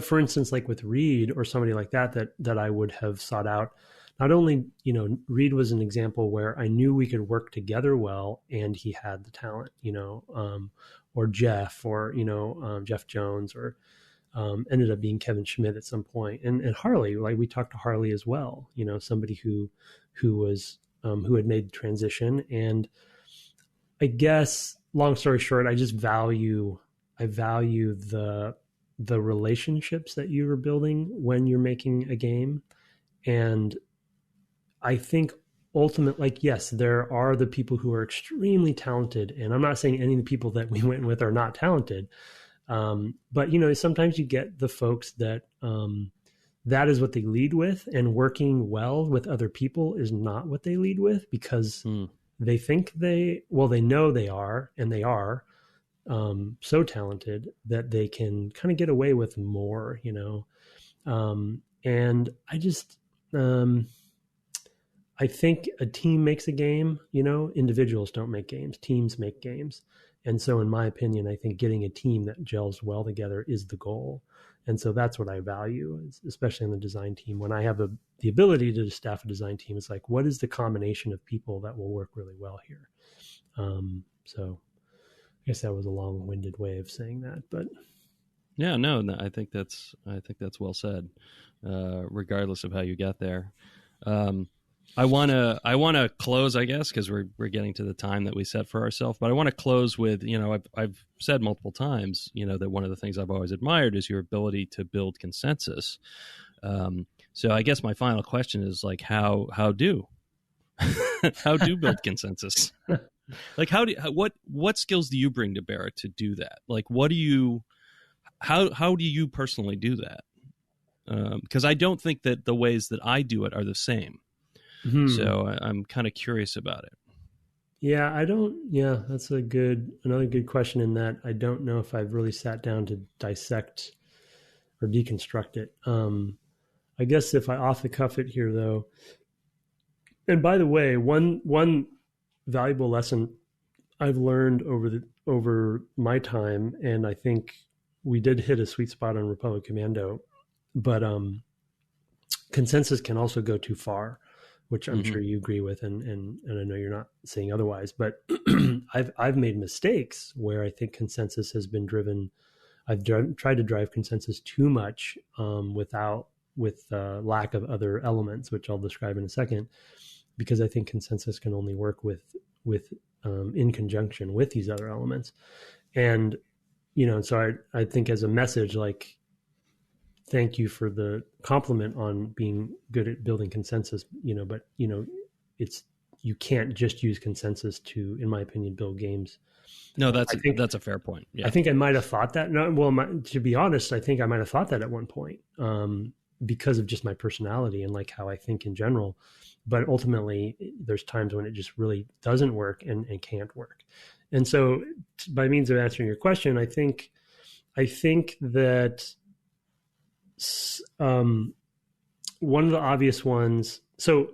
for instance, like with Reed or somebody like that I would have sought out, not only, Reed was an example where I knew we could work together well and he had the talent, or Jeff, or, Jeff Jones, or ended up being Kevin Schmidt at some point. And Harley, like we talked to Harley as well, somebody who was, who had made the transition. And I guess, long story short, I value the relationships that you are building when you're making a game. And I think ultimately, like, yes, there are the people who are extremely talented, and I'm not saying any of the people that we went with are not talented. But sometimes you get the folks that, that is what they lead with, and working well with other people is not what they lead with, because they think they know they are, and they are, so talented that they can kind of get away with more, and I think a team makes a game, individuals don't make games, teams make games. And so in my opinion, I think getting a team that gels well together is the goal. And so that's what I value, especially in the design team. When I have the ability to staff a design team, it's like, what is the combination of people that will work really well here? So I guess that was a long-winded way of saying that, but
yeah, no, I think that's well said. Regardless of how you got there, I want to close, I guess, because we're getting to the time that we set for ourselves. But I want to close with, I've said multiple times, that one of the things I've always admired is your ability to build consensus. So I guess my final question is like, how do build consensus? Like, what skills do you bring to bear to do that? Like, how do you personally do that? Because I don't think that the ways that I do it are the same. Mm-hmm. So I'm kind of curious about it.
Yeah, that's another good question in that I don't know if I've really sat down to dissect or deconstruct it. I guess if I off the cuff it here though, and by the way, one valuable lesson I've learned over my time, and I think we did hit a sweet spot on Republic Commando, but consensus can also go too far, which I'm sure you agree with, and I know you're not saying otherwise. But I've made mistakes where I think consensus has been driven. I've tried to drive consensus too much with lack of other elements, which I'll describe in a second, because I think consensus can only work with in conjunction with these other elements. And so I think as a message, like, thank you for the compliment on being good at building consensus, but you can't just use consensus to, in my opinion, build games.
No, that's a fair point. Yeah.
I think I might have thought that. No, well, to be honest, I think I might have thought that at one point because of just my personality and like how I think in general. But ultimately, there's times when it just really doesn't work and can't work. And so, by means of answering your question, I think that one of the obvious ones. So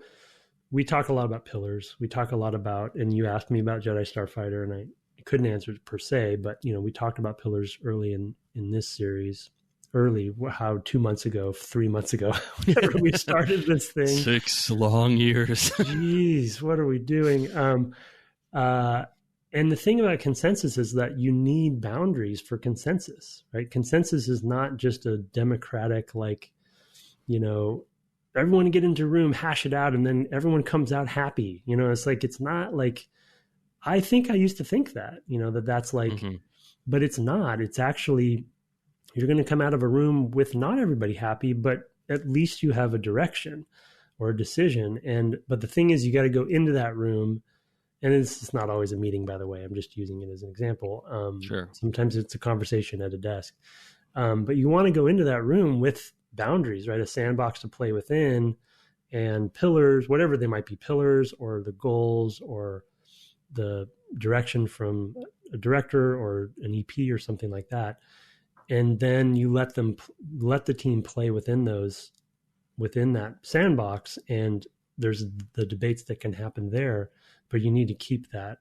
we talk a lot about pillars. We talk a lot about, and you asked me about Jedi Starfighter, and I couldn't answer it per se, but we talked about pillars early in this series. How 2 months ago, 3 months ago, whenever we started this thing.
6 long years.
Jeez, what are we doing? And the thing about consensus is that you need boundaries for consensus, right? Consensus is not just a democratic, like, everyone get into a room, hash it out, and then everyone comes out happy. It's like, it's not like, I think I used to think that, that's like, but it's not. It's actually, you're going to come out of a room with not everybody happy, but at least you have a direction or a decision. But the thing is, you got to go into that room. And it's not always a meeting, by the way. I'm just using it as an example.
Sure.
Sometimes it's a conversation at a desk. But you want to go into that room with boundaries, right? A sandbox to play within and pillars, whatever they might be, pillars or the goals or the direction from a director or an EP or something like that. And then you let the team play within that sandbox. And there's the debates that can happen there. But you need to keep that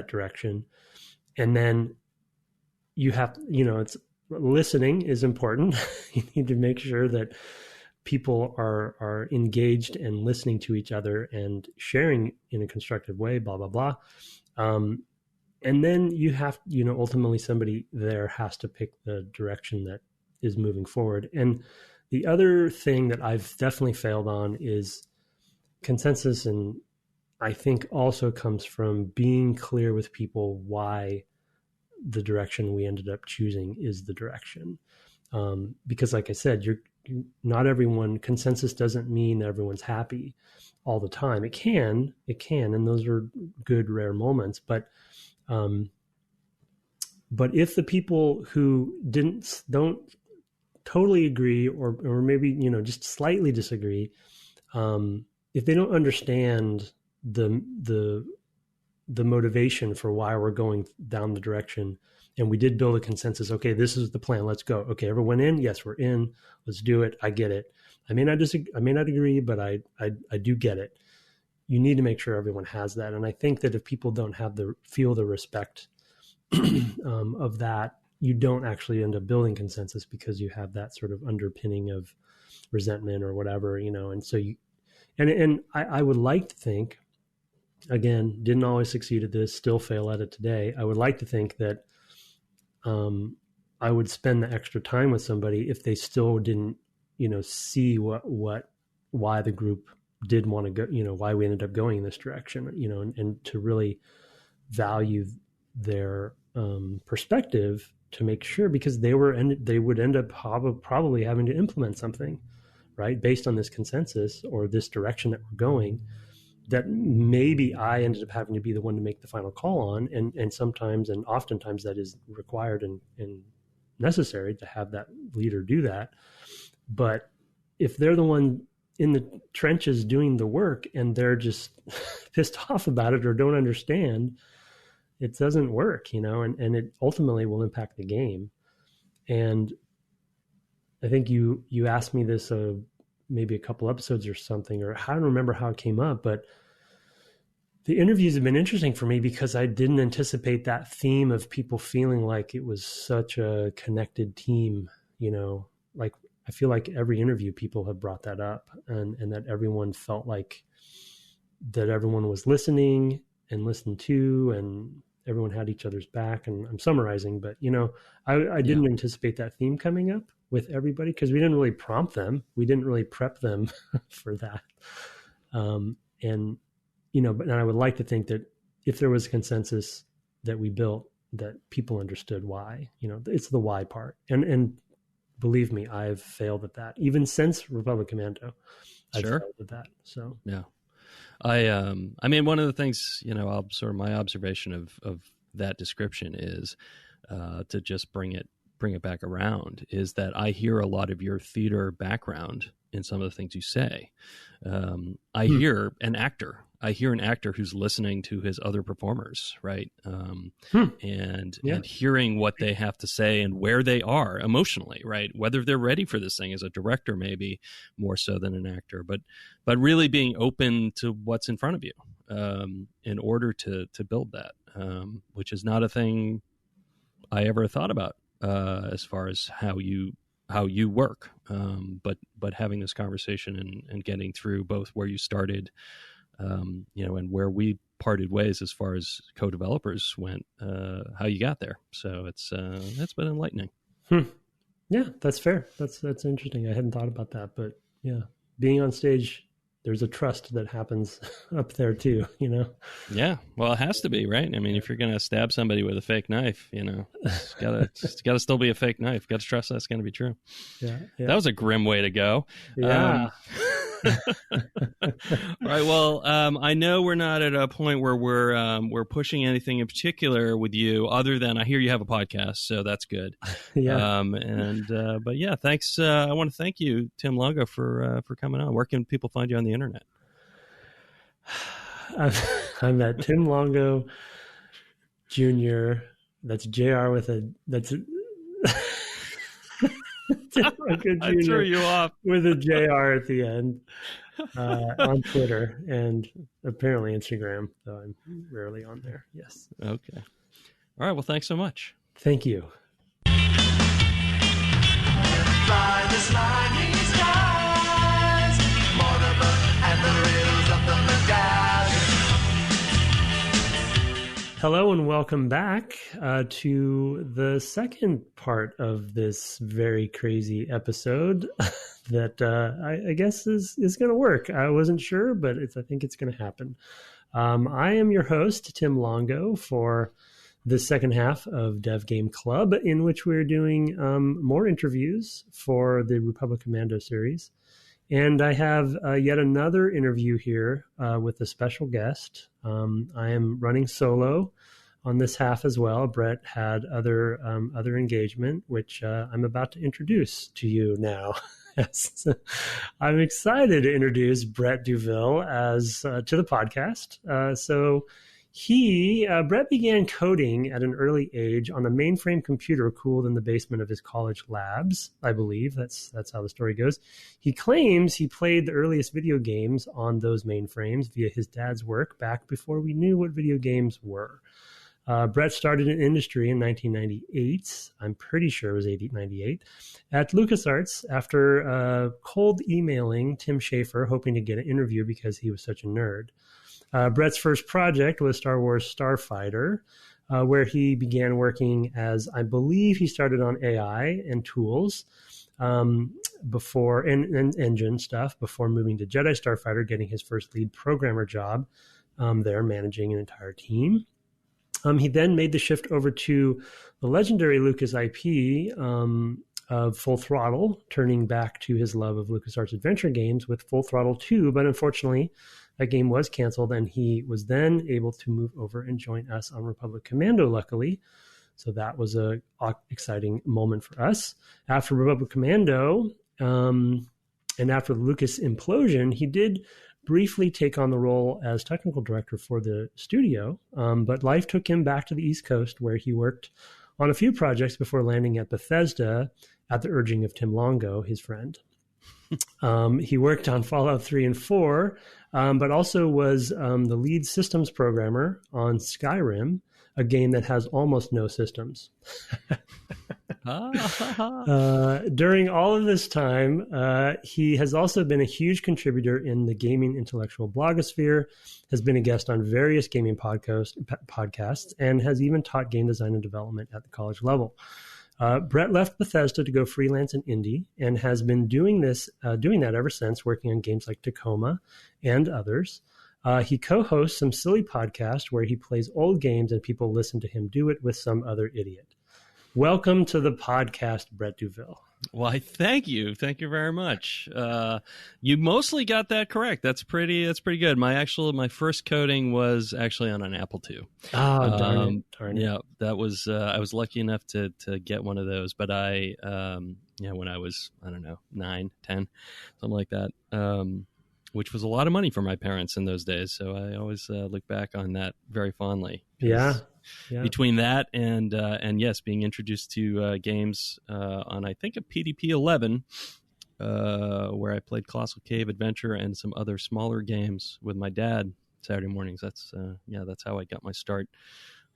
direction. And then you have, it's listening is important. You need to make sure that people are engaged and listening to each other and sharing in a constructive way, blah, blah, blah. And then you have, ultimately somebody there has to pick the direction that is moving forward. And the other thing that I've definitely failed on is consensus, and I think also comes from being clear with people why the direction we ended up choosing is the direction. Because like I said, consensus doesn't mean everyone's happy all the time. It can, and those are good, rare moments. But if the people who don't totally agree or maybe, just slightly disagree, if they don't understand the motivation for why we're going down the direction, and we did build a consensus. Okay, this is the plan. Let's go. Okay, everyone in? Yes, we're in. Let's do it. I get it. I may not agree, but I do get it. you need to make sure everyone has that. And I think that if people don't feel the respect of that, you don't actually end up building consensus, because you have that sort of underpinning of resentment or whatever, and so I would like to think, again, didn't always succeed at this, still fail at it today. I would like to think that I would spend the extra time with somebody if they still didn't, see why the group did want to go, why we ended up going in this direction, and to really value their perspective, to make sure, because they would end up probably having to implement something, right, based on this consensus or this direction that we're going, that maybe I ended up having to be the one to make the final call on. And sometimes, and oftentimes, that is required and necessary to have that leader do that. But if they're the one in the trenches doing the work and they're just pissed off about it or don't understand, it doesn't work, and it ultimately will impact the game. And I think you asked me this maybe a couple episodes or something, or I don't remember how it came up, but the interviews have been interesting for me because I didn't anticipate that theme of people feeling like it was such a connected team, like I feel like every interview people have brought that up, and that everyone felt like that everyone was listening and listened to, and everyone had each other's back. And I'm summarizing, but I didn't anticipate that theme coming up with everybody, because we didn't really prompt them. We didn't really prep them for that. But I would like to think that if there was consensus that we built, that people understood why, it's the why part. And believe me, I've failed at that. Even since Republic Commando, I've failed at that. So,
yeah. I mean, one of the things, sort of my observation of that description is to just bring it back around, is that I hear a lot of your theater background in some of the things you say. I hear an actor. I hear an actor who's listening to his other performers, right? And hearing what they have to say and where they are emotionally, right? Whether they're ready for this thing as a director, maybe more so than an actor, but really being open to what's in front of you in order to build that, which is not a thing I ever thought about as far as how you work, but having this conversation and getting through both where you started, and where we parted ways as far as co-developers went, how you got there. So it's been enlightening.
Yeah, that's fair. That's interesting. I hadn't thought about that, but yeah, being on stage, there's a trust that happens up there too,
Yeah. Well, it has to be, right? I mean, if you're going to stab somebody with a fake knife, it's gotta still be a fake knife. Got to trust that's going to be true.
Yeah.
That was a grim way to go.
Yeah.
All right. Well, I know we're not at a point where we're pushing anything in particular with you, other than I hear you have a podcast, so that's good.
Yeah.
But yeah, thanks. I want to thank you, Tim Longo, for coming on. Where can people find you on the internet?
I'm at Tim Longo Jr. That's JR with a
I threw you off
with a JR at the end on Twitter and apparently Instagram, though I'm rarely on there. Yes.
Okay. All right. Well, thanks so much.
Thank you.
Fly the sliding skies, Mortimer and the rails of the
Hello and welcome back to the second part of this very crazy episode that I guess is going to work. I wasn't sure, but I think it's going to happen. I am your host, Tim Longo, for the second half of Dev Game Club, in which we're doing more interviews for the Republic Commando series. And I have yet another interview here with a special guest. I am running solo on this half as well. Brett had other engagement, which I'm about to introduce to you now. I'm excited to introduce Brett Duville to the podcast. So Brett began coding at an early age on a mainframe computer cooled in the basement of his college labs, I believe. That's how the story goes. He claims he played the earliest video games on those mainframes via his dad's work back before we knew what video games were. Brett started in industry in 1998. I'm pretty sure it was 98 at LucasArts after cold emailing Tim Schafer, hoping to get an interview because he was such a nerd. Brett's first project was Star Wars Starfighter, where he began working as, I believe he started on AI and tools before, and engine stuff before moving to Jedi Starfighter, getting his first lead programmer job there, managing an entire team. He then made the shift over to the legendary Lucas IP of Full Throttle, turning back to his love of LucasArts adventure games with Full Throttle 2, but unfortunately that game was canceled, and he was then able to move over and join us on Republic Commando, luckily. So that was a exciting moment for us. After Republic Commando, and after the Lucas implosion, he did briefly take on the role as technical director for the studio, but life took him back to the East Coast, where he worked on a few projects before landing at Bethesda at the urging of Tim Longo, his friend. He worked on Fallout 3 and 4, but also was the lead systems programmer on Skyrim, a game that has almost no systems. During all of this time, he has also been a huge contributor in the gaming intellectual blogosphere, has been a guest on various gaming podcasts, and has even taught game design and development at the college level. Brett left Bethesda to go freelance in Indy and has been doing that ever since, working on games like Tacoma and others. He co-hosts some silly podcast where he plays old games and people listen to him do it with some other idiot. Welcome to the podcast, Brett Douville.
Why, thank you. Thank you very much. You mostly got that correct. That's pretty good. My first coding was actually on an Apple II.
Oh, darn it.
Yeah, that was, I was lucky enough to get one of those, but when I was, I don't know, 9, 10, something like that, which was a lot of money for my parents in those days. So I always look back on that very fondly.
Yeah.
Between that and yes, being introduced to games on, I think, a PDP 11, where I played Colossal Cave Adventure and some other smaller games with my dad Saturday mornings. That's how I got my start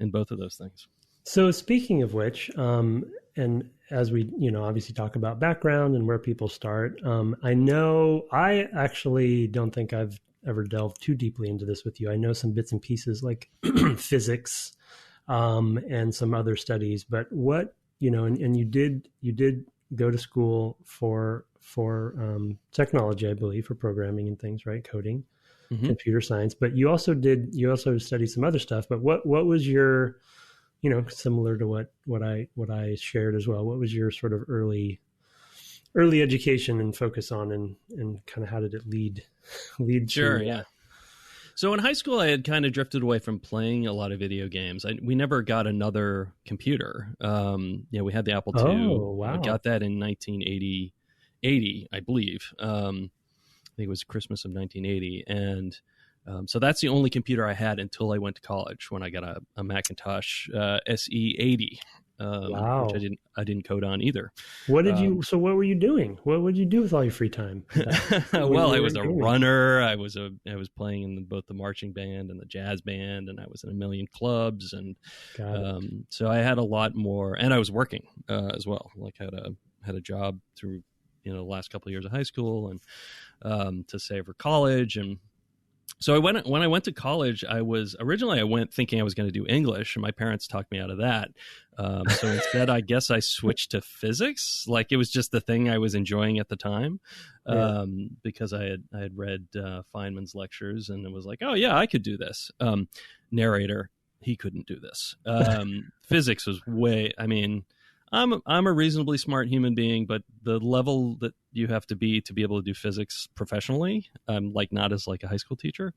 in both of those things.
So speaking of which, and as we, obviously talk about background and where people start, I actually don't think I've ever delved too deeply into this with you. I know some bits and pieces like physics, and some other studies, but what, and you did go to school for technology, I believe, for programming and things, right? Coding, computer science, but you also studied some other stuff. But what was your, similar to what I shared as well, what was your sort of early education and focus on, and kind of how did it lead
Sure,
to,
yeah. So in high school, I had kind of drifted away from playing a lot of video games. We never got another computer. We had the Apple II.
Oh, wow.
I got that in 1980, I believe. I think it was Christmas of 1980. And so that's the only computer I had until I went to college, when I got a Macintosh SE80.
Wow.
Which I didn't code on either.
What were you doing? What would you do with all your free time?
Well, I was a runner. I was playing in both the marching band and the jazz band, and I was in a million clubs, and so I had a lot more, and I was working as well. Like had a job through the last couple of years of high school, and to save for college. And so when I went to college, I went thinking I was going to do English, and my parents talked me out of that. So instead, I guess I switched to physics. Like, it was just the thing I was enjoying at the time, because I had read Feynman's lectures, and it was like, oh yeah, I could do this. Narrator, he couldn't do this. Physics was way. I mean, I'm a reasonably smart human being, but the level that you have to be able to do physics professionally, like not as like a high school teacher,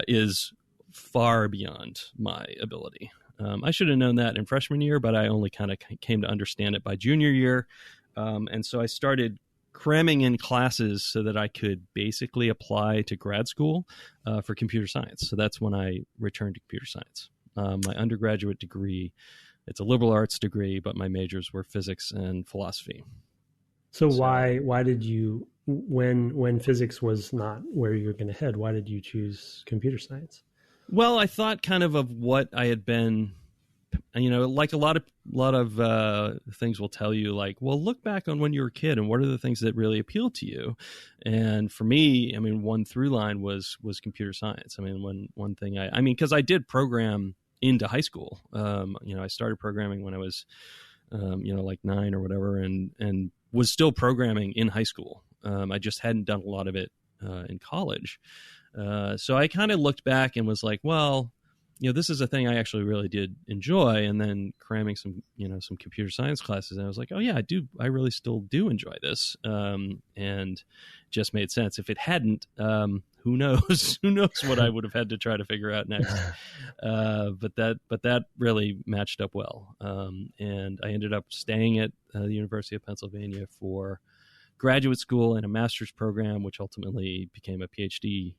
is far beyond my ability. I should have known that in freshman year, but I only kind of came to understand it by junior year. And so I started cramming in classes so that I could basically apply to grad school for computer science. So that's when I returned to computer science. My undergraduate degree, it's a liberal arts degree, but my majors were physics and philosophy.
So why did you, when physics was not where you were going to head, why did you choose computer science?
Well, I thought kind of what I had been, like a lot of things will tell you, like, well, look back on when you were a kid and what are the things that really appeal to you. And for me, one through line was computer science. One thing because I did program into high school. I started programming when I was, like 9 or whatever, and was still programming in high school. I just hadn't done a lot of it in college. So I kind of looked back and was like, well, this is a thing I actually really did enjoy. And then cramming some computer science classes, and I was like, oh yeah, I really still do enjoy this. And just made sense. If it hadn't, who knows what I would have had to try to figure out next. But that really matched up well. And I ended up staying at the University of Pennsylvania for graduate school and a master's program, which ultimately became a PhD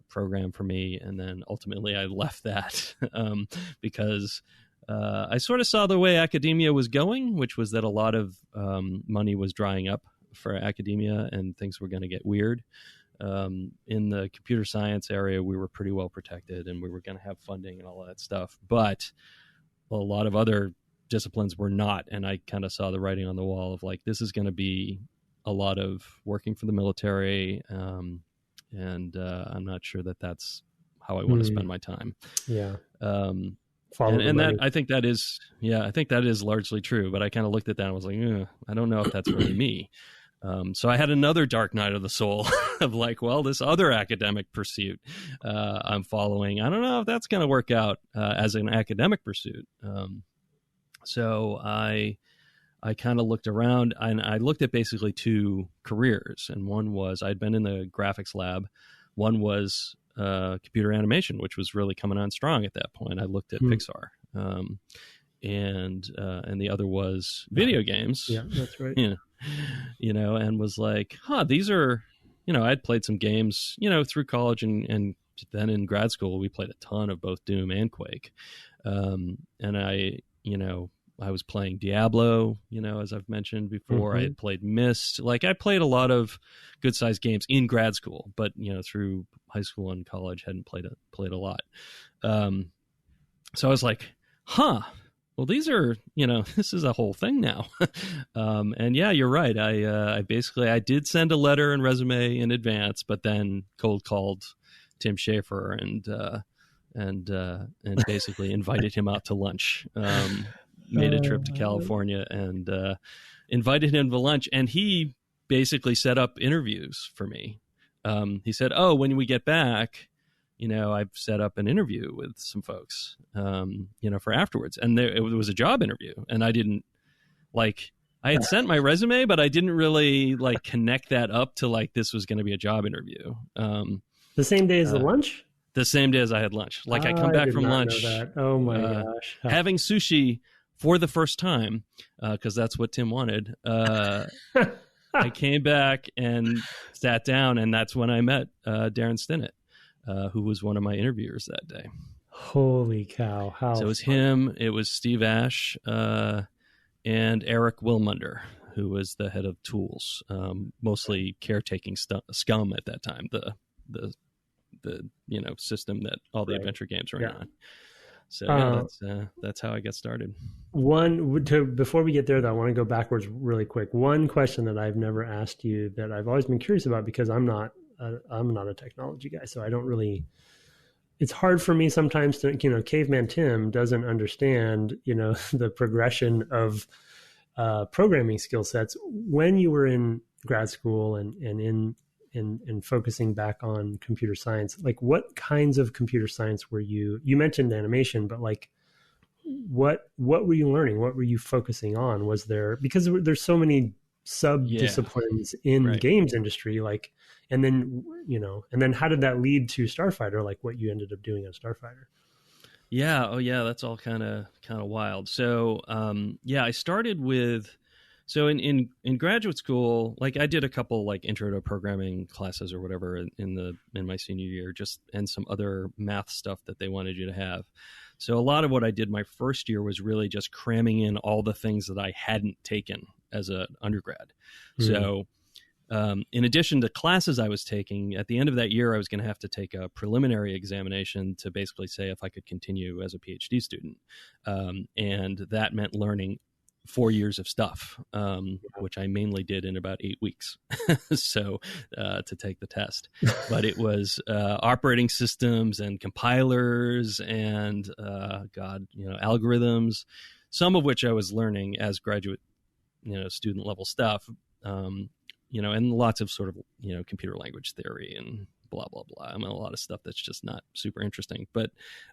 program for me. And then ultimately I left that because I sort of saw the way academia was going, which was that a lot of money was drying up for academia and things were going to get weird. In the computer science area, we were pretty well protected and we were going to have funding and all that stuff. But a lot of other disciplines were not. And I kind of saw the writing on the wall of like, this is going to be a lot of working for the military. And I'm not sure that that's how I want to spend my time.
Yeah.
I think that is largely true, but I kind of looked at that and was like, I don't know if that's really me. So I had another dark night of the soul of like, well, this other academic pursuit I'm following, I don't know if that's going to work out as an academic pursuit. So I kind of looked around and I looked at basically 2 careers. And one was I'd been in the graphics lab. One was computer animation, which was really coming on strong at that point. I looked at Pixar. And the other was video games.
Yeah, that's right.
And was like, these are, I'd played some games, through college and then in grad school, we played a ton of both Doom and Quake. And I was playing Diablo, as I've mentioned before. I had played Myst. Like I played a lot of good sized games in grad school, but through high school and college hadn't played a lot. So I was like, well, these are, this is a whole thing now. And yeah, you're right. I did send a letter and resume in advance, but then cold called Tim Schafer and basically invited him out to lunch. Made a trip to California and invited him to lunch. And he basically set up interviews for me. He said, when we get back, I've set up an interview with some folks, for afterwards. And it was a job interview. And I didn't I had sent my resume, but I didn't really connect that up to this was going to be a job interview.
The same day as the lunch?
The same day as I had lunch. I come back from lunch.
Oh my gosh.
Having sushi for the first time, because that's what Tim wanted. I came back and sat down, and that's when I met Daron Stinnett, who was one of my interviewers that day.
Holy cow.
So it was him, it was Steve Ash, and Eric Wilmunder, who was the head of tools, mostly caretaking scum at that time, the system that all the adventure games ran on. So that's how I got started.
Before we get there, though, I want to go backwards really quick. One question that I've never asked you that I've always been curious about, because I'm not a technology guy, so I don't really. It's hard for me sometimes to, Caveman Tim doesn't understand, the progression of programming skill sets. When you were in grad school and focusing back on computer science, what kinds of computer science were you mentioned animation, but what were you learning? What were you focusing on? Was there, because there's so many sub disciplines in the games industry, and then how did that lead to Starfighter, what you ended up doing on Starfighter?
Yeah. Oh yeah. That's all kind of wild. So, I started with So in graduate school, like I did a couple like intro to programming classes or whatever in my senior year, just and some other math stuff that they wanted you to have. So a lot of what I did my first year was really just cramming in all the things that I hadn't taken as an undergrad. So in addition to classes I was taking, at the end of that year, I was going to have to take a preliminary examination to basically say if I could continue as a PhD student. And that meant learning 4 years of stuff, which I mainly did in about 8 weeks. So to take the test, but it was operating systems and compilers and algorithms, some of which I was learning as graduate, student level stuff, and lots of sort of, computer language theory and blah, blah, blah. I mean, a lot of stuff that's just not super interesting, but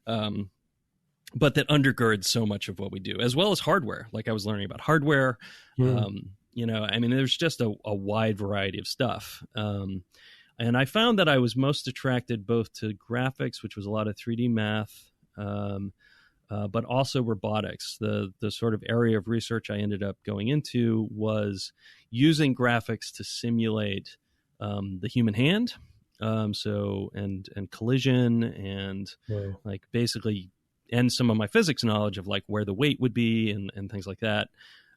that undergirds so much of what we do, as well as hardware. Like I was learning about hardware, there's just a wide variety of stuff. And I found that I was most attracted both to graphics, which was a lot of 3D math, but also robotics. The sort of area of research I ended up going into was using graphics to simulate the human hand. And collision and like basically, and some of my physics knowledge of like where the weight would be and things like that,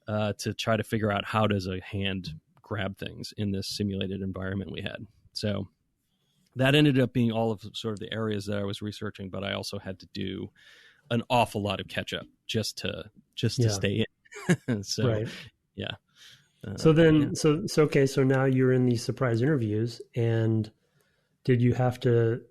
to try to figure out how does a hand grab things in this simulated environment we had. So that ended up being all of sort of the areas that I was researching, but I also had to do an awful lot of catch up just to stay in. So,
right.
Yeah.
So now you're in these surprise interviews, and did you have to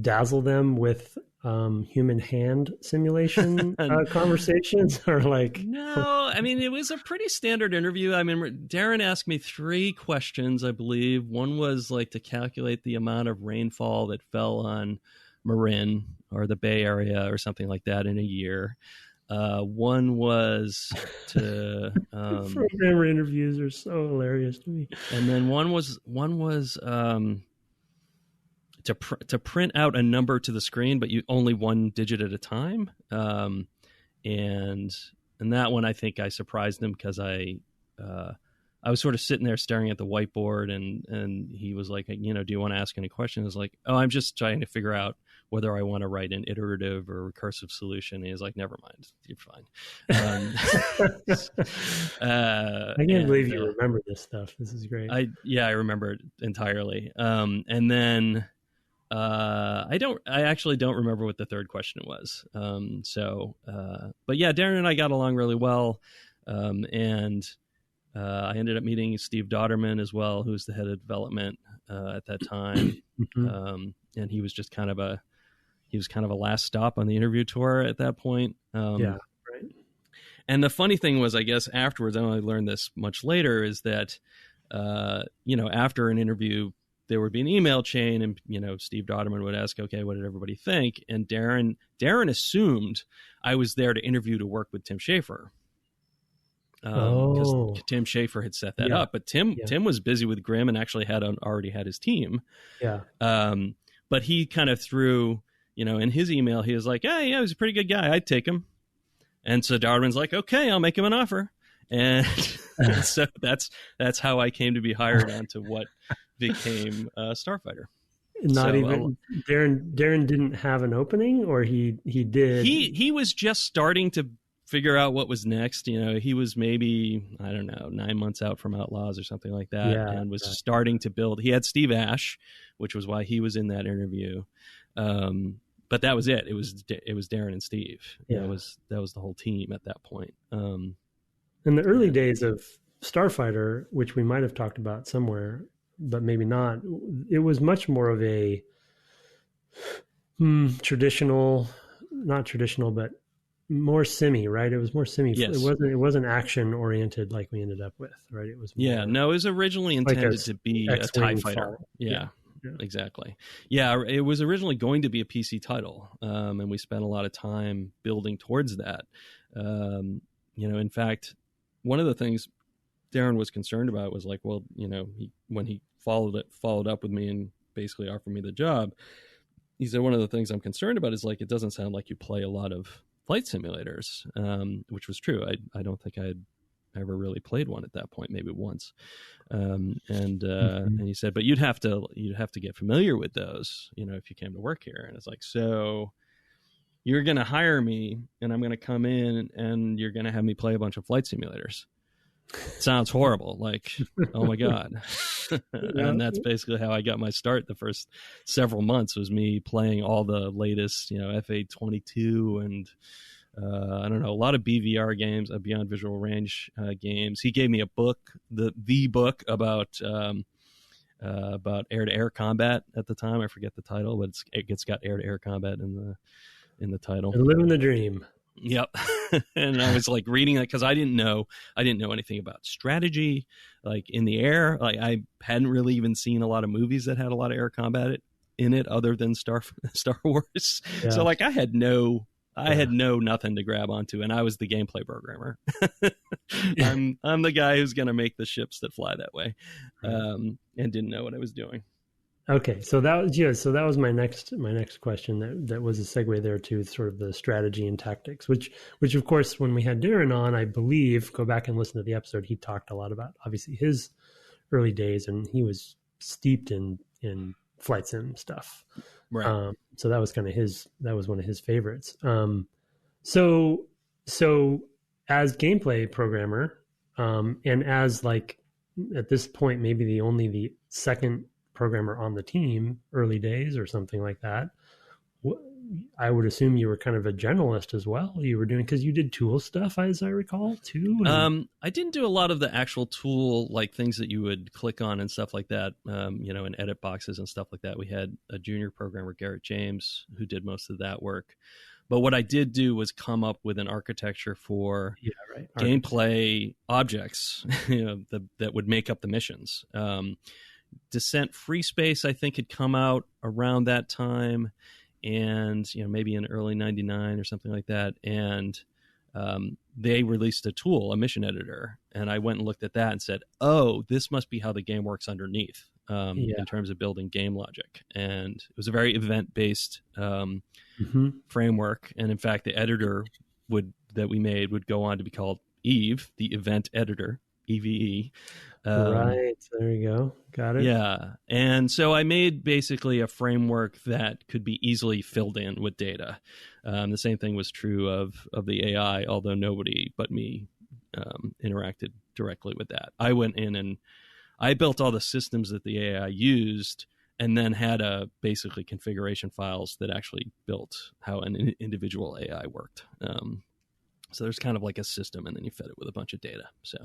dazzle them with human hand simulation conversations, or like?
No, I mean, it was a pretty standard interview. I mean, Daron asked me 3 questions, I believe. One was like to calculate the amount of rainfall that fell on Marin or the Bay Area or something like that in a year. One was to
programmer interviews are so hilarious to me.
And then one was to print out a number to the screen, but you only 1 digit at a time. And that one, I think I surprised him because I was sort of sitting there staring at the whiteboard, and he was like, do you want to ask any questions? I was like, oh, I'm just trying to figure out whether I want to write an iterative or recursive solution. And he was like, never mind, you're fine.
I can't believe you remember this stuff. This is great.
I remember it entirely. And then I actually don't remember what the third question was. But yeah, Daron and I got along really well. And I ended up meeting Steve Dodderman as well, who's the head of development at that time. And he was just kind of a last stop on the interview tour at that point.
Right.
And the funny thing was, I guess afterwards, I only learned this much later, is that, after an interview, there would be an email chain, and, Steve Dodderman would ask, okay, what did everybody think? And Daron assumed I was there to interview to work with Tim Schafer. Because Tim Schafer had set that up, but Tim was busy with Grimm and actually already had his team.
Yeah.
But he kind of threw, in his email, he was like, hey, yeah, he's a pretty good guy. I'd take him. And so Darwin's like, okay, I'll make him an offer. And so that's how I came to be hired onto what became Starfighter.
Daron didn't have an opening, or he did.
He was just starting to figure out what was next. He was maybe, I don't know, 9 months out from Outlaws or something like that, and was starting to build. He had Steve Ash, which was why he was in that interview. But that was it. It was Daron and Steve.
Yeah.
That was the whole team at that point.
In the early days of Starfighter, which we might have talked about somewhere, but maybe not, it was much more of a not traditional, but more semi, right? It was more semi.
Yes.
It wasn't action oriented like we ended up with, right? It was more,
it was originally intended
like
to be a TIE fighter. Yeah, exactly. Yeah, it was originally going to be a PC title, and we spent a lot of time building towards that. In fact, one of the things Daron was concerned about was like, well, when he followed up with me and basically offered me the job, he said, one of the things I'm concerned about is like, it doesn't sound like you play a lot of flight simulators, which was true. I don't think I had ever really played one at that point, maybe once. And he said, but you'd have to get familiar with those, if you came to work here. And it's like, so you're going to hire me and I'm going to come in and you're going to have me play a bunch of flight simulators. Sounds horrible. Like, oh my God. And that's basically how I got my start. The first several months was me playing all the latest, FA-22 and I don't know, a lot of BVR games, Beyond Visual Range games. He gave me a book, the book about air-to-air combat at the time. I forget the title, but it's got air-to-air combat in the title.
And living the dream.
Yep. And I was like reading it because I didn't know anything about strategy, like in the air. Like I hadn't really even seen a lot of movies that had a lot of air combat in it other than Star Wars. Yeah. So like I had nothing to grab onto, and I was the gameplay programmer. I'm the guy who's going to make the ships that fly that way, and didn't know what I was doing.
Okay, so that was my next question. That was a segue there to sort of the strategy and tactics, which of course when we had Daron on, I believe, go back and listen to the episode. He talked a lot about obviously his early days, and he was steeped in flight sim stuff.
Right.
So that was one of his favorites. So as gameplay programmer, and as like at this point maybe the second programmer on the team, early days or something like that, I would assume you were kind of a generalist as well. You were doing, because you did tool stuff, as I recall, too.
I didn't do a lot of the actual tool, like things that you would click on and stuff like that, in edit boxes and stuff like that. We had a junior programmer, Garrett James, who did most of that work. But what I did do was come up with an architecture for gameplay objects, that would make up the missions. Descent Free Space, I think, had come out around that time, and maybe in early '99 or something like that. And they released a mission editor, and I went and looked at that and said, "Oh, this must be how the game works underneath in terms of building game logic." And it was a very event-based framework, and in fact, the editor that we made would go on to be called Eve, the event editor. EVE.
Right. There you go. Got it.
Yeah. And so I made basically a framework that could be easily filled in with data. The same thing was true of the AI, although nobody but me interacted directly with that. I went in and I built all the systems that the AI used, and then had basically configuration files that actually built how an individual AI worked. So there's kind of like a system, and then you fed it with a bunch of data. So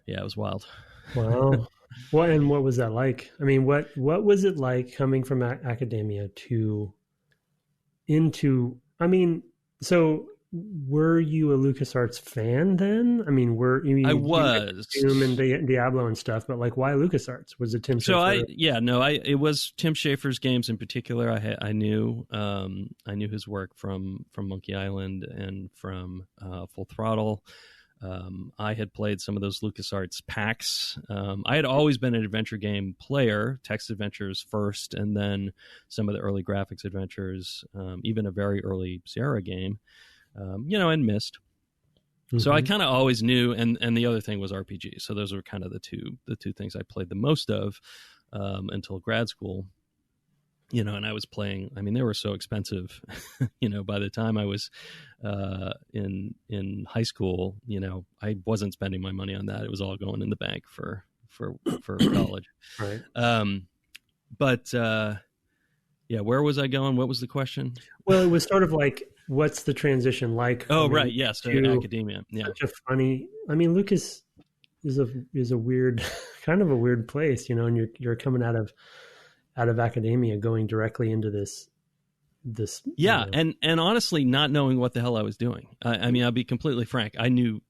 yeah, it was wild.
Wow. And what was that like? I mean, what was it like coming from academia so were you a LucasArts fan then? I mean,
I was
Doom and Diablo and stuff, but like, why LucasArts? Was it Tim Schafer?
It was Tim Schafer's games in particular. I knew his work from Monkey Island and from Full Throttle. I had played some of those LucasArts packs. I had always been an adventure game player, text adventures first, and then some of the early graphics adventures, even a very early Sierra game, and Myst. Mm-hmm. So I kind of always knew, and the other thing was RPGs. So those were kind of the two things I played the most of until grad school. And I was playing, I mean, they were so expensive, by the time I was in high school, I wasn't spending my money on that. It was all going in the bank for college.
Right.
Where was I going? What was the question?
Well, it was sort of like, what's the transition like?
Right. Yes. To academia. Yeah.
Such a funny, Lucas is a weird, kind of a weird place, and you're coming out of academia going directly into this.
And honestly, not knowing what the hell I was doing. I mean, I'll be completely frank. I knew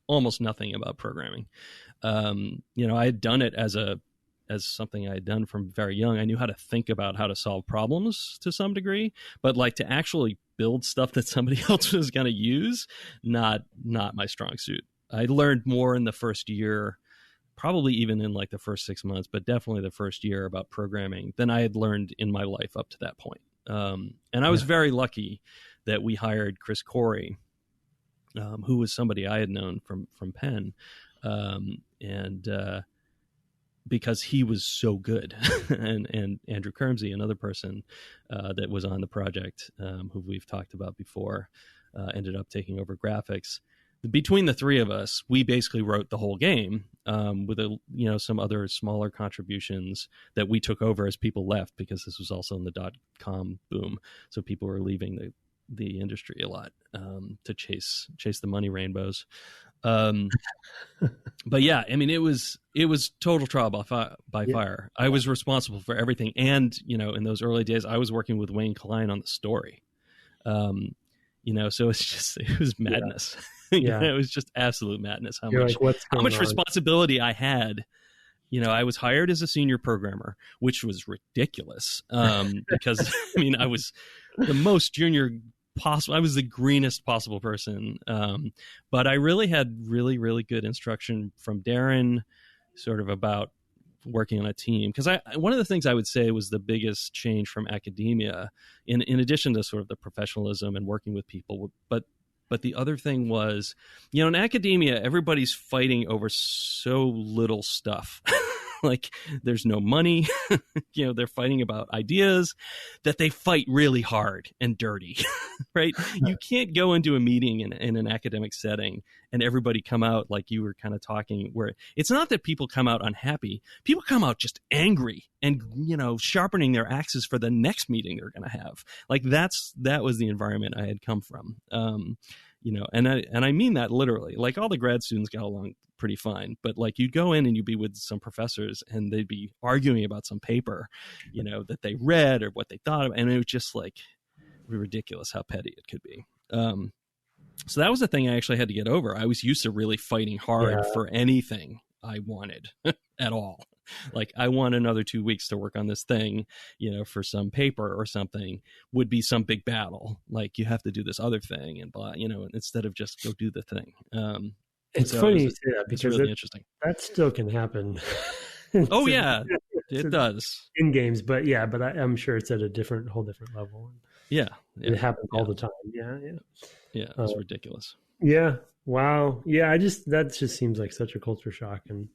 almost nothing about programming. I had done it as something I had done from very young. I knew how to think about how to solve problems to some degree, but like to actually build stuff that somebody else was going to use, not my strong suit. I learned more in the first year, probably even in like the first 6 months, but definitely the first year about programming than I had learned in my life up to that point. And I was very lucky that we hired Chris Corey, who was somebody I had known from Penn, and because he was so good, and Andrew Kermsey, another person that was on the project, who we've talked about before, ended up taking over graphics. Between the three of us, we basically wrote the whole game, with some other smaller contributions that we took over as people left, because this was also in the .com boom, so people were leaving the industry a lot to chase the money rainbows. But yeah, I mean, it was total trial by fire. I was responsible for everything, and in those early days, I was working with Wayne Klein on the story. So it was madness.
Yeah.
It was just absolute madness. How
You're
much
like, what's going on?
responsibility I had. I was hired as a senior programmer, which was ridiculous. Because I mean, I was the most junior possible. I was the greenest possible person. But I really had really, really good instruction from Daron, sort of about working on a team. Because one of the things I would say was the biggest change from academia, in addition to sort of the professionalism and working with people, but the other thing was, in academia, everybody's fighting over so little stuff. Like, there's no money. They're fighting about ideas that they fight really hard and dirty, right? You can't go into a meeting in an academic setting and everybody come out like you were kind of talking, where it's not that people come out unhappy. People come out just angry and, sharpening their axes for the next meeting they're going to have. Like, that was the environment I had come from. And I mean that literally. Like, all the grad students got along pretty fine, but like, you'd go in and you'd be with some professors and they'd be arguing about some paper, that they read or what they thought of, and it was just like ridiculous how petty it could be. So that was the thing I actually had to get over. I was used to really fighting hard for anything I wanted at all. Like, I want another 2 weeks to work on this thing, for some paper or something, would be some big battle. Like, you have to do this other thing and blah, instead of just go do the thing.
It's funny you say that, because
it's really interesting.
That still can happen.
Oh yeah, it does
in games, but I'm sure it's at a whole different level.
Yeah,
it happens all the time. Yeah.
It's ridiculous.
Yeah. Wow. Yeah. That just seems like such a culture shock. And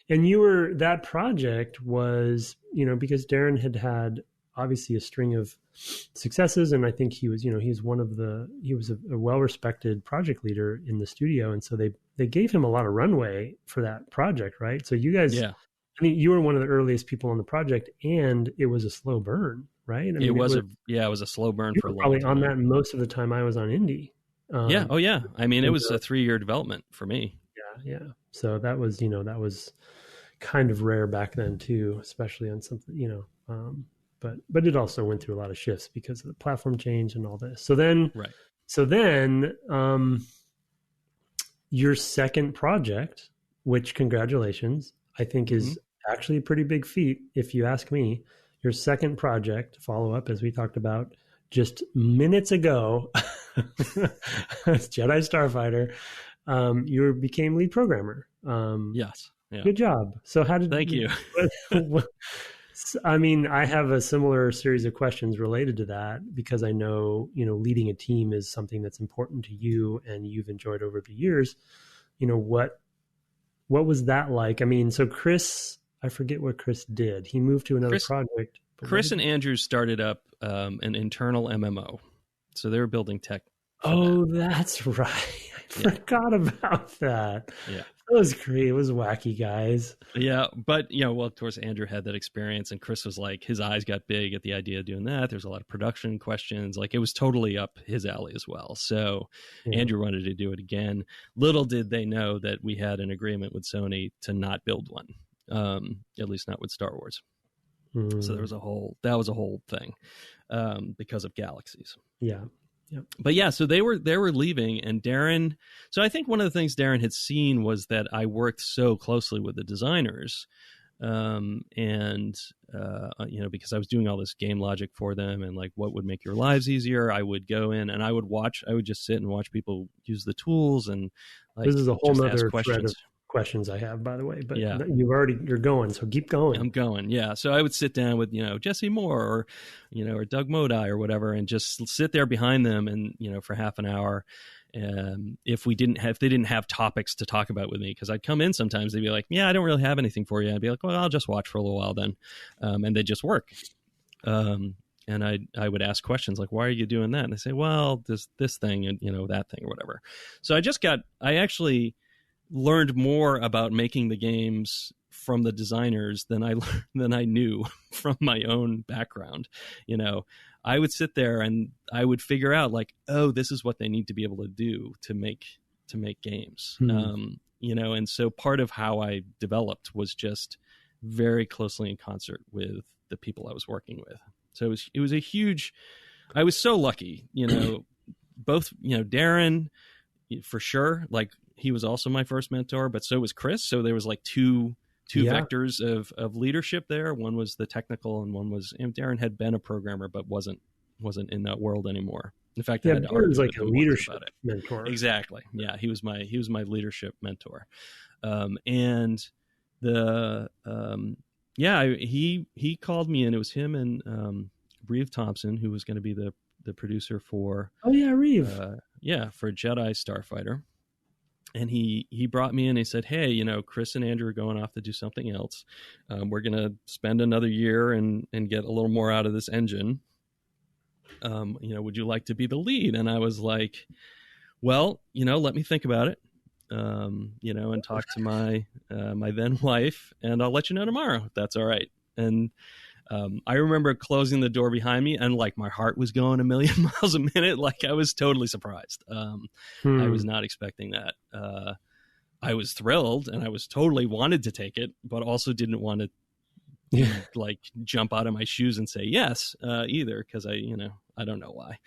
that project was, because Daron had obviously a string of successes, and I think he was a well-respected project leader in the studio. And so they gave him a lot of runway for that project. Right. So you guys, I mean, you were one of the earliest people on the project, and it was a slow burn, right? I mean, it was
a slow burn for a long
probably
time.
On that most of the time I was on Indy.
Yeah. Oh yeah. I mean, it was a 3-year development for me.
Yeah. So that was kind of rare back then too, especially on something, but it also went through a lot of shifts because of the platform change and all this. So then, your second project, which, congratulations, I think is actually a pretty big feat, if you ask me. Your second project, follow up, as we talked about just minutes ago, Jedi Starfighter, you became lead programmer.
Yes. Yeah.
Good job. So
Thank you.
I mean, I have a similar series of questions related to that, because I know, leading a team is something that's important to you and you've enjoyed over the years. What was that like? I mean, so Chris, I forget what Chris did. He moved to another project.
Chris and Andrew started up an internal MMO. So they were building tech.
Oh, that's right. I forgot about that.
Yeah.
That was great. It was wacky, guys.
Yeah. But, of course, Andrew had that experience, and Chris was like, his eyes got big at the idea of doing that. There's a lot of production questions. Like, it was totally up his alley as well. So Andrew wanted to do it again. Little did they know that we had an agreement with Sony to not build one, at least not with Star Wars. So that was a whole thing because of galaxies.
Yeah. Yep.
But yeah, so they were leaving, and Daron. So I think one of the things Daron had seen was that I worked so closely with the designers, because I was doing all this game logic for them, and like, what would make your lives easier. I would go in and I would just sit and watch people use the tools, and like,
this is a whole nother
thread
of questions I have, by the way, but
yeah,
you're going, so keep going.
I'm going. Yeah. So I would sit down with, Jesse Moore or Doug Modi or whatever, and just sit there behind them and, for half an hour if they didn't have topics to talk about with me, because I'd come in sometimes, they'd be like, yeah, I don't really have anything for you. I'd be like, well, I'll just watch for a little while then. And they'd just work. And I would ask questions like, why are you doing that? And they say, well, this thing and, that thing or whatever. So I actually learned more about making the games from the designers than I knew from my own background. I would sit there and I would figure out like, oh, this is what they need to be able to do to make games. And so part of how I developed was just very closely in concert with the people I was working with. So it was a huge, I was so lucky, both, Daron for sure. Like he was also my first mentor, but so was Chris. So there was like two vectors of leadership there. One was the technical and one was, Daron had been a programmer, but wasn't in that world anymore. In fact, I had to argue
was like a leadership
about it.
mentor.
Exactly. Yeah. He was my leadership mentor. And he called me in. It was him and Reeve Thompson, who was going to be the producer for
Reeve.
For Jedi Starfighter. And he brought me in and he said, hey, Chris and Andrew are going off to do something else. We're going to spend another year and get a little more out of this engine. Would you like to be the lead? And I was like, well, let me think about it. And talk to my then wife, and I'll let you know tomorrow if that's all right. And I remember closing the door behind me, and like my heart was going a million miles a minute. Like I was totally surprised. I was not expecting that. I was thrilled, and I was totally wanted to take it, but also didn't want to like jump out of my shoes and say yes either, because I don't know why.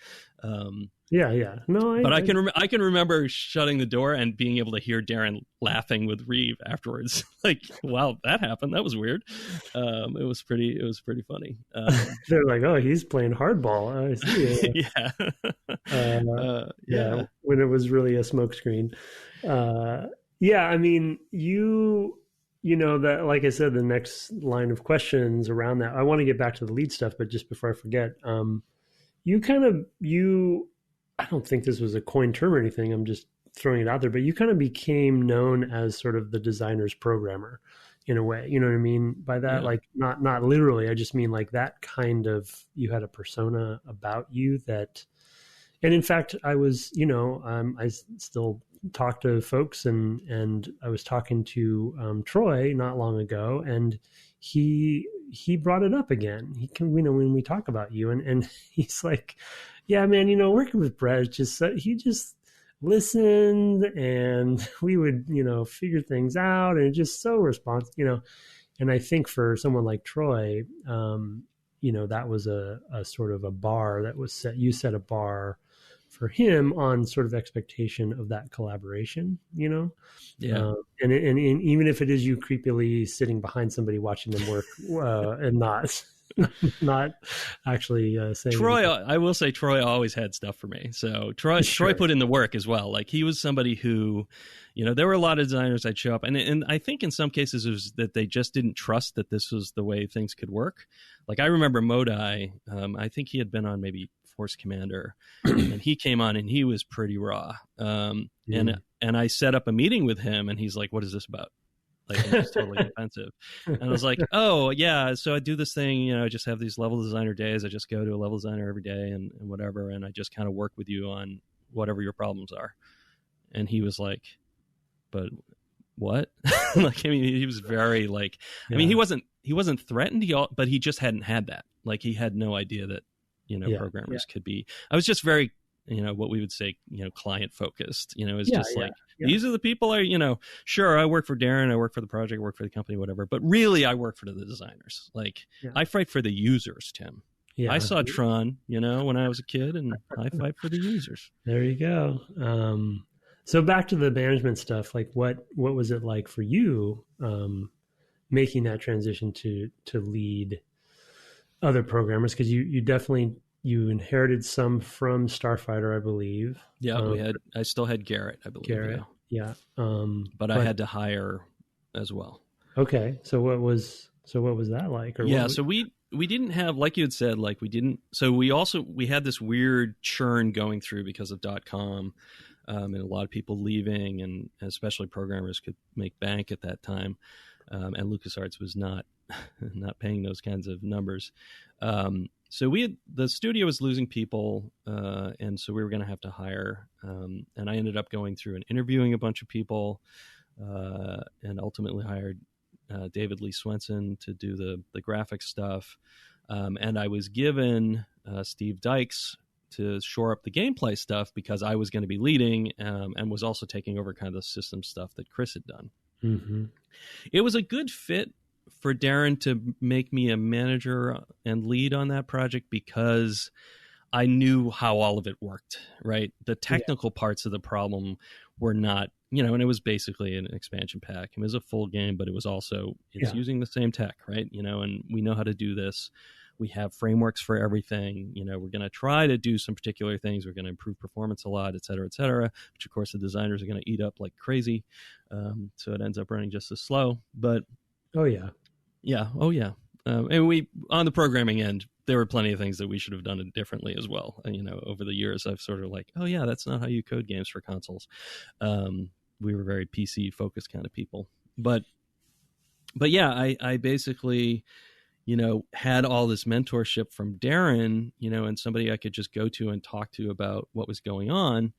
No, I can remember shutting the door and being able to hear Daron laughing with Reeve afterwards. Like, wow, that happened. That was weird. It was pretty funny.
They're like, oh, he's playing hardball. I see. When it was really a smokescreen. I mean, that, like I said, the next line of questions around that, I want to get back to the lead stuff, but just before I forget, I don't think this was a coined term or anything. I'm just throwing it out there, but you kind of became known as sort of the designer's programmer in a way. You know what I mean by that? Yeah. Like not literally. I just mean like that kind of, you had a persona about you that, and in fact, I was, I still talk to folks and I was talking to Troy not long ago, and he brought it up again. When we talk about you, and he's like, yeah, man, working with Brett, he just listened, and we would, figure things out, and just so responsive, and I think for someone like Troy, that was a sort of a bar that was set. You set a bar for him on sort of expectation of that collaboration, and even if it is you creepily sitting behind somebody watching them work and not actually saying
Troy
anything.
I will say Troy always had stuff for me. So Troy put in the work as well. Like he was somebody who, there were a lot of designers I'd show up, and I think in some cases it was that they just didn't trust that this was the way things could work. Like I remember Modai, I think he had been on maybe Force Commander, and he came on and he was pretty raw. And I set up a meeting with him, and he's like, what is this about? Like, it was totally defensive. And I was like, oh yeah, so I do this thing, I just have these level designer days. I just go to a level designer every day and whatever, and I just kind of work with you on whatever your problems are. And he was like, but what? Like, I mean, he was very like, I mean, he wasn't threatened, but he just hadn't had that. Like, he had no idea that, programmers could be. I was just very, what we would say, client focused, it's just like, these are the people sure, I work for Daron, I work for the project, I work for the company, whatever, but really I work for the designers. Like, I fight for the users, Tim. Yeah. I saw Tron, when I was a kid, and I fight for the users.
There you go. So back to the management stuff, like what was it like for you, making that transition to lead other programmers? Because you definitely, you inherited some from Starfighter, I believe.
Yeah, I still had Garrett, I believe.
Garrett, yeah.
But I had to hire as well.
Okay, so what was that like?
So we didn't have, like you had said, like we didn't. So we had this weird churn going through because of .com. and a lot of people leaving, and especially programmers could make bank at that time. And LucasArts was not paying those kinds of numbers. So the studio was losing people, and so we were going to have to hire. And I ended up going through and interviewing a bunch of people, and ultimately hired David Lee Swenson to do the graphics stuff. And I was given Steve Dykes to shore up the gameplay stuff because I was going to be leading, and was also taking over kind of the system stuff that Chris had done.
Mm-hmm.
It was a good fit for Daron to make me a manager and lead on that project because I knew how all of it worked, right? The technical parts of the problem were not, and it was basically an expansion pack. It was a full game, but it was also, using the same tech, right? And we know how to do this. We have frameworks for everything. We're going to try to do some particular things. We're going to improve performance a lot, et cetera, which of course the designers are going to eat up like crazy. So it ends up running just as slow, but and we, on the programming end, there were plenty of things that we should have done it differently as well. And, over the years, I've sort of like, that's not how you code games for consoles. We were very PC focused kind of people, but yeah, I basically, had all this mentorship from Daron, and somebody I could just go to and talk to about what was going on.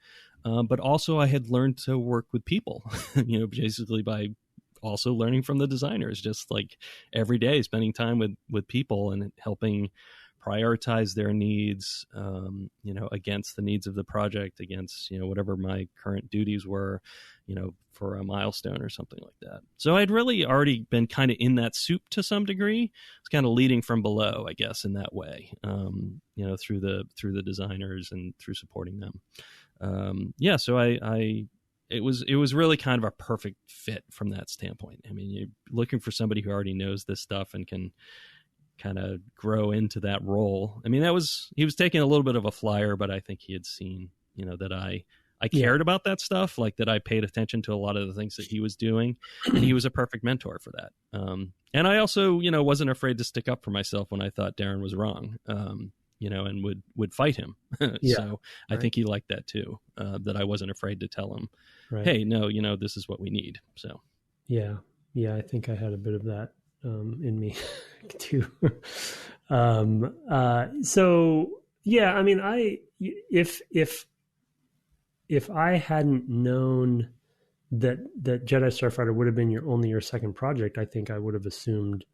But also I had learned to work with people, basically by also learning from the designers, just like every day spending time with people and helping prioritize their needs, against the needs of the project, against, whatever my current duties were, for a milestone or something like that. So I'd really already been kind of in that soup to some degree. It's kind of leading from below, I guess, in that way, through the designers and through supporting them. So it was really kind of a perfect fit from that standpoint. I mean, you're looking for somebody who already knows this stuff and can kind of grow into that role. I mean, he was taking a little bit of a flyer, but I think he had seen, that I cared about that stuff, like that I paid attention to a lot of the things that he was doing, and he was a perfect mentor for that. And I also, wasn't afraid to stick up for myself when I thought Daron was wrong, and would fight him. So I think he liked that too, that I wasn't afraid to tell him, hey, no, this is what we need. So,
yeah, I think I had a bit of that in me too. So yeah, I mean, if I hadn't known that Jedi Starfighter would have been your second project, I think I would have assumed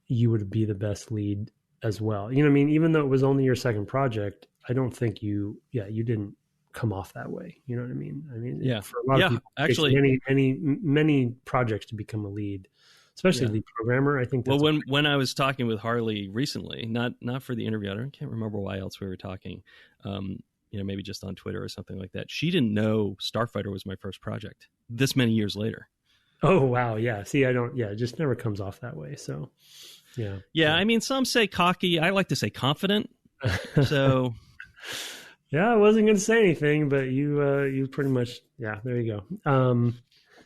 you would be the best lead as well. You know what I mean? Even though it was only your second project, I don't think you didn't come off that way. You know what I mean? I mean, for a lot of people, actually, many projects to become a lead, especially lead programmer. I think.
Well, when I was talking with Harley recently, not for the interview, I can't remember why else we were talking. Maybe just on Twitter or something like that. She didn't know Starfighter was my first project this many years later.
Oh, wow. Yeah. See, it just never comes off that way. So, yeah.
Yeah. I mean, some say cocky. I like to say confident. So,
yeah, I wasn't going to say anything, but you pretty much, there you go.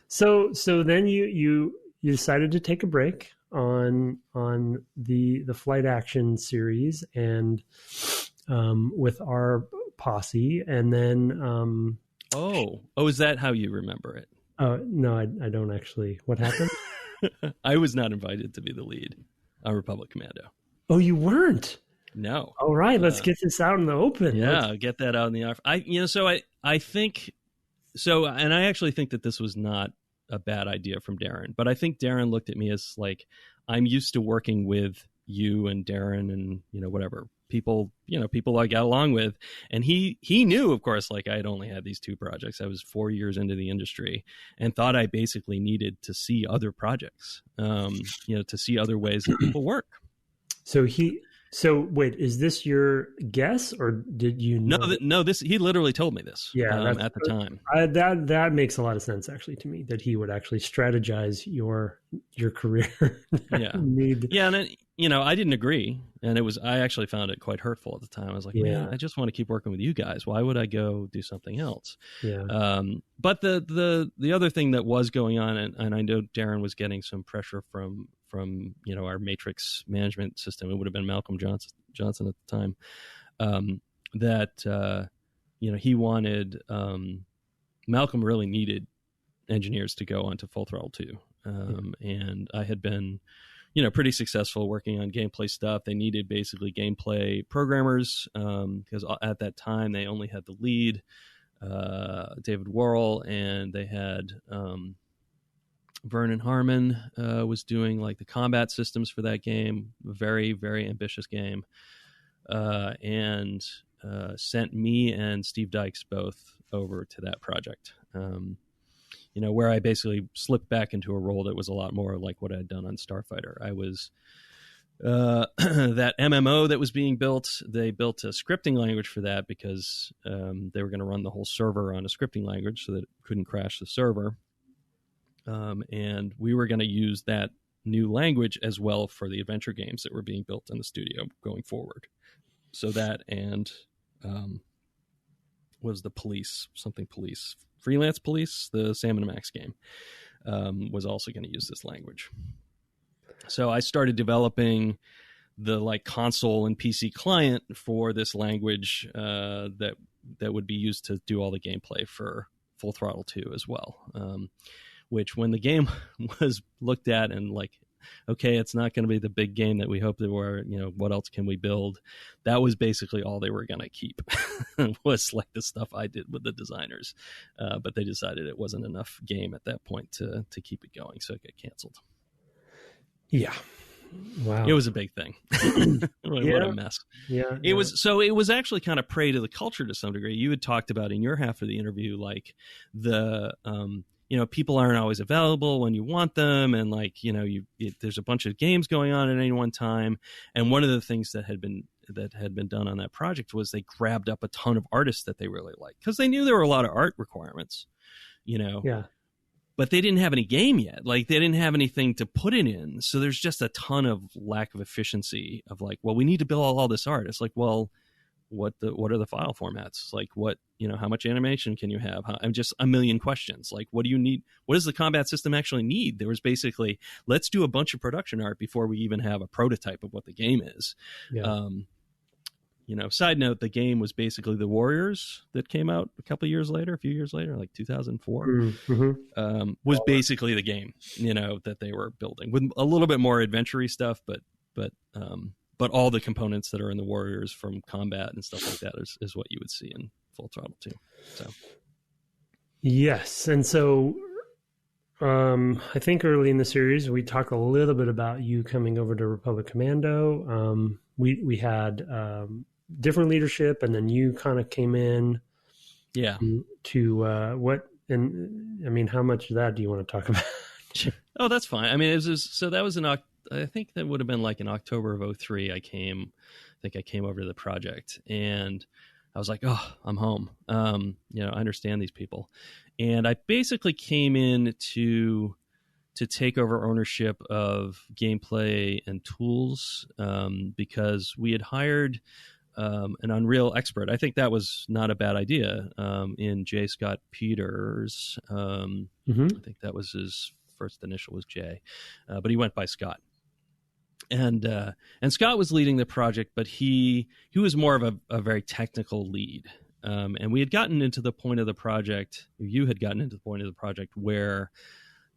So then you decided to take a break on the flight action series and, with our posse, and then
is that how you remember it?
No, I don't actually. What happened?
I was not invited to be the lead on Republic Commando.
Oh, you weren't?
No.
All right, let's get this out in the open.
Yeah, get that out in the open. I think so, and I actually think that this was not a bad idea from Daron, but I think Daron looked at me as like, I'm used to working with you and Daron and whatever people I got along with, and he knew, of course, like I had only had these two projects. I was 4 years into the industry and thought I basically needed to see other projects, to see other ways that people work.
So wait, is this your guess, or did you know?
No, this, he literally told me this at the time.
That makes a lot of sense, actually, to me, that he would actually strategize your career.
And then, I didn't agree, and I actually found it quite hurtful at the time. I was like, man, I just want to keep working with you guys. Why would I go do something else?
Yeah.
But the other thing that was going on, and I know Daron was getting some pressure from our matrix management system. It would have been Malcolm Johnson at the time. That he wanted, Malcolm really needed engineers to go onto Full Throttle 2. And I had been, pretty successful working on gameplay stuff. They needed basically gameplay programmers, because at that time they only had the lead, David Worrell, and they had Vernon Harmon was doing like the combat systems for that game. A very, very ambitious game. And sent me and Steve Dykes both over to that project. Where I basically slipped back into a role that was a lot more like what I'd done on Starfighter. I was that MMO that was being built. They built a scripting language for that because they were going to run the whole server on a scripting language so that it couldn't crash the server. And we were going to use that new language as well for the adventure games that were being built in the studio going forward. So that and was the police, freelance police, the Sam and Max game, was also going to use this language. So I started developing the like console and PC client for this language that would be used to do all the gameplay for Full Throttle 2 as well. Which when the game was looked at and like, okay, it's not going to be the big game that we hoped it were, what else can we build? That was basically all they were going to keep was like the stuff I did with the designers. But they decided it wasn't enough game at that point to keep it going. So it got canceled.
Yeah. Wow.
It was a big thing. What a mess.
Yeah.
It was actually kind of prey to the culture to some degree. You had talked about in your half of the interview, like the, people aren't always available when you want them. And like, there's a bunch of games going on at any one time. And one of the things that had been done on that project was they grabbed up a ton of artists that they really liked because they knew there were a lot of art requirements,
Yeah.
But they didn't have any game yet. Like they didn't have anything to put it in. So there's just a ton of lack of efficiency of like, well, we need to build all this art. It's like, well, what are the file formats? Like what, how much animation can you have? I'm just a million questions. Like, what do you need? What does the combat system actually need? There was basically, let's do a bunch of production art before we even have a prototype of what the game is. Yeah. Side note, the game was basically the Warriors that came out a few years later, like 2004, was basically the game, that they were building with a little bit more adventure-y stuff, but all the components that are in the Warriors from combat and stuff like that is what you would see in Full Throttle 2. So,
yes. And so I think early in the series, we talked a little bit about you coming over to Republic Commando. We had different leadership, and then you kind of came in to what, and I mean, how much of that do you want to talk about?
Oh, that's fine. I mean, that was I think that would have been like in October of 2003. I came over to the project and I was like, oh, I'm home. I understand these people. And I basically came in to take over ownership of gameplay and tools because we had hired an Unreal expert. I think that was not a bad idea in J. Scott Peters. I think that was his first initial was J, but he went by Scott. And Scott was leading the project, but he was more of a very technical lead. And we had gotten into the point of the project, you had gotten into the point of the project where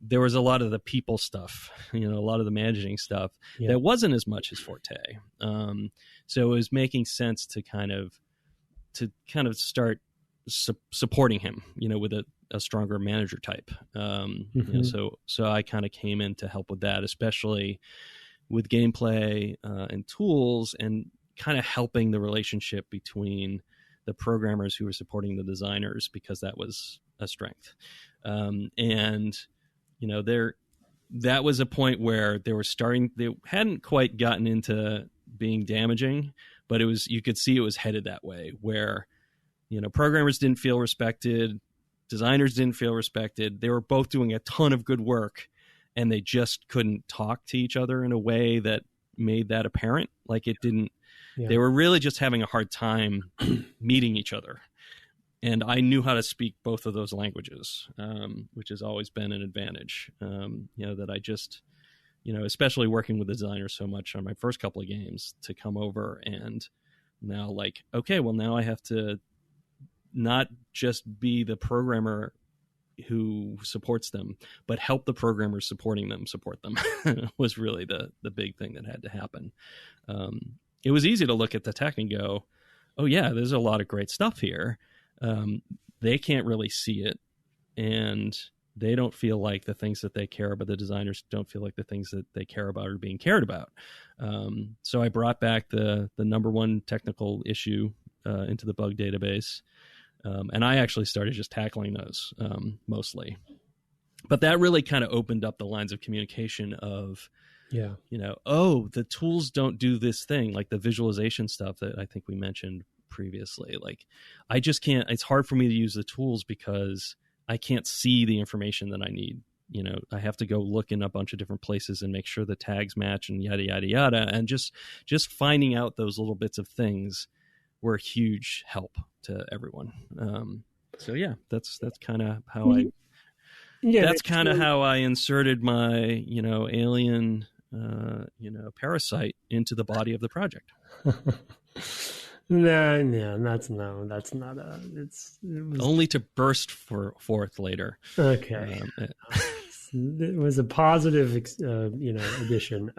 there was a lot of the people stuff, a lot of the managing stuff that wasn't as much his forte. So it was making sense to kind of start supporting him, with a stronger manager type. So I kind of came in to help with that, especially with gameplay and tools, and kind of helping the relationship between the programmers who were supporting the designers, because that was a strength. That was a point where they hadn't quite gotten into being damaging, but you could see it was headed that way, where, programmers didn't feel respected, designers didn't feel respected. They were both doing a ton of good work, and they just couldn't talk to each other in a way that made that apparent. Like it didn't, they were really just having a hard time meeting each other. And I knew how to speak both of those languages, which has always been an advantage. That I just, especially working with the designers so much on my first couple of games, to come over and now like, okay, well now I have to not just be the programmer who supports them, but help the programmers supporting them support them was really the big thing that had to happen. It was easy to look at the tech and go, oh yeah, there's a lot of great stuff here. They can't really see it, and they don't feel like the things that they care about, the designers don't feel like the things that they care about are being cared about. So I brought back the number one technical issue into the bug database. And I actually started just tackling those mostly. But that really kind of opened up the lines of communication of, oh, the tools don't do this thing, like the visualization stuff that I think we mentioned previously. Like, I just can't, it's hard for me to use the tools because I can't see the information that I need. I have to go look in a bunch of different places and make sure the tags match and yada, yada, yada. And just finding out those little bits of things were a huge help to everyone. So yeah, that's kind of how how I inserted my, alien, parasite into the body of the project.
No, that's not it was
only to burst forth later.
Okay. It was a positive, addition.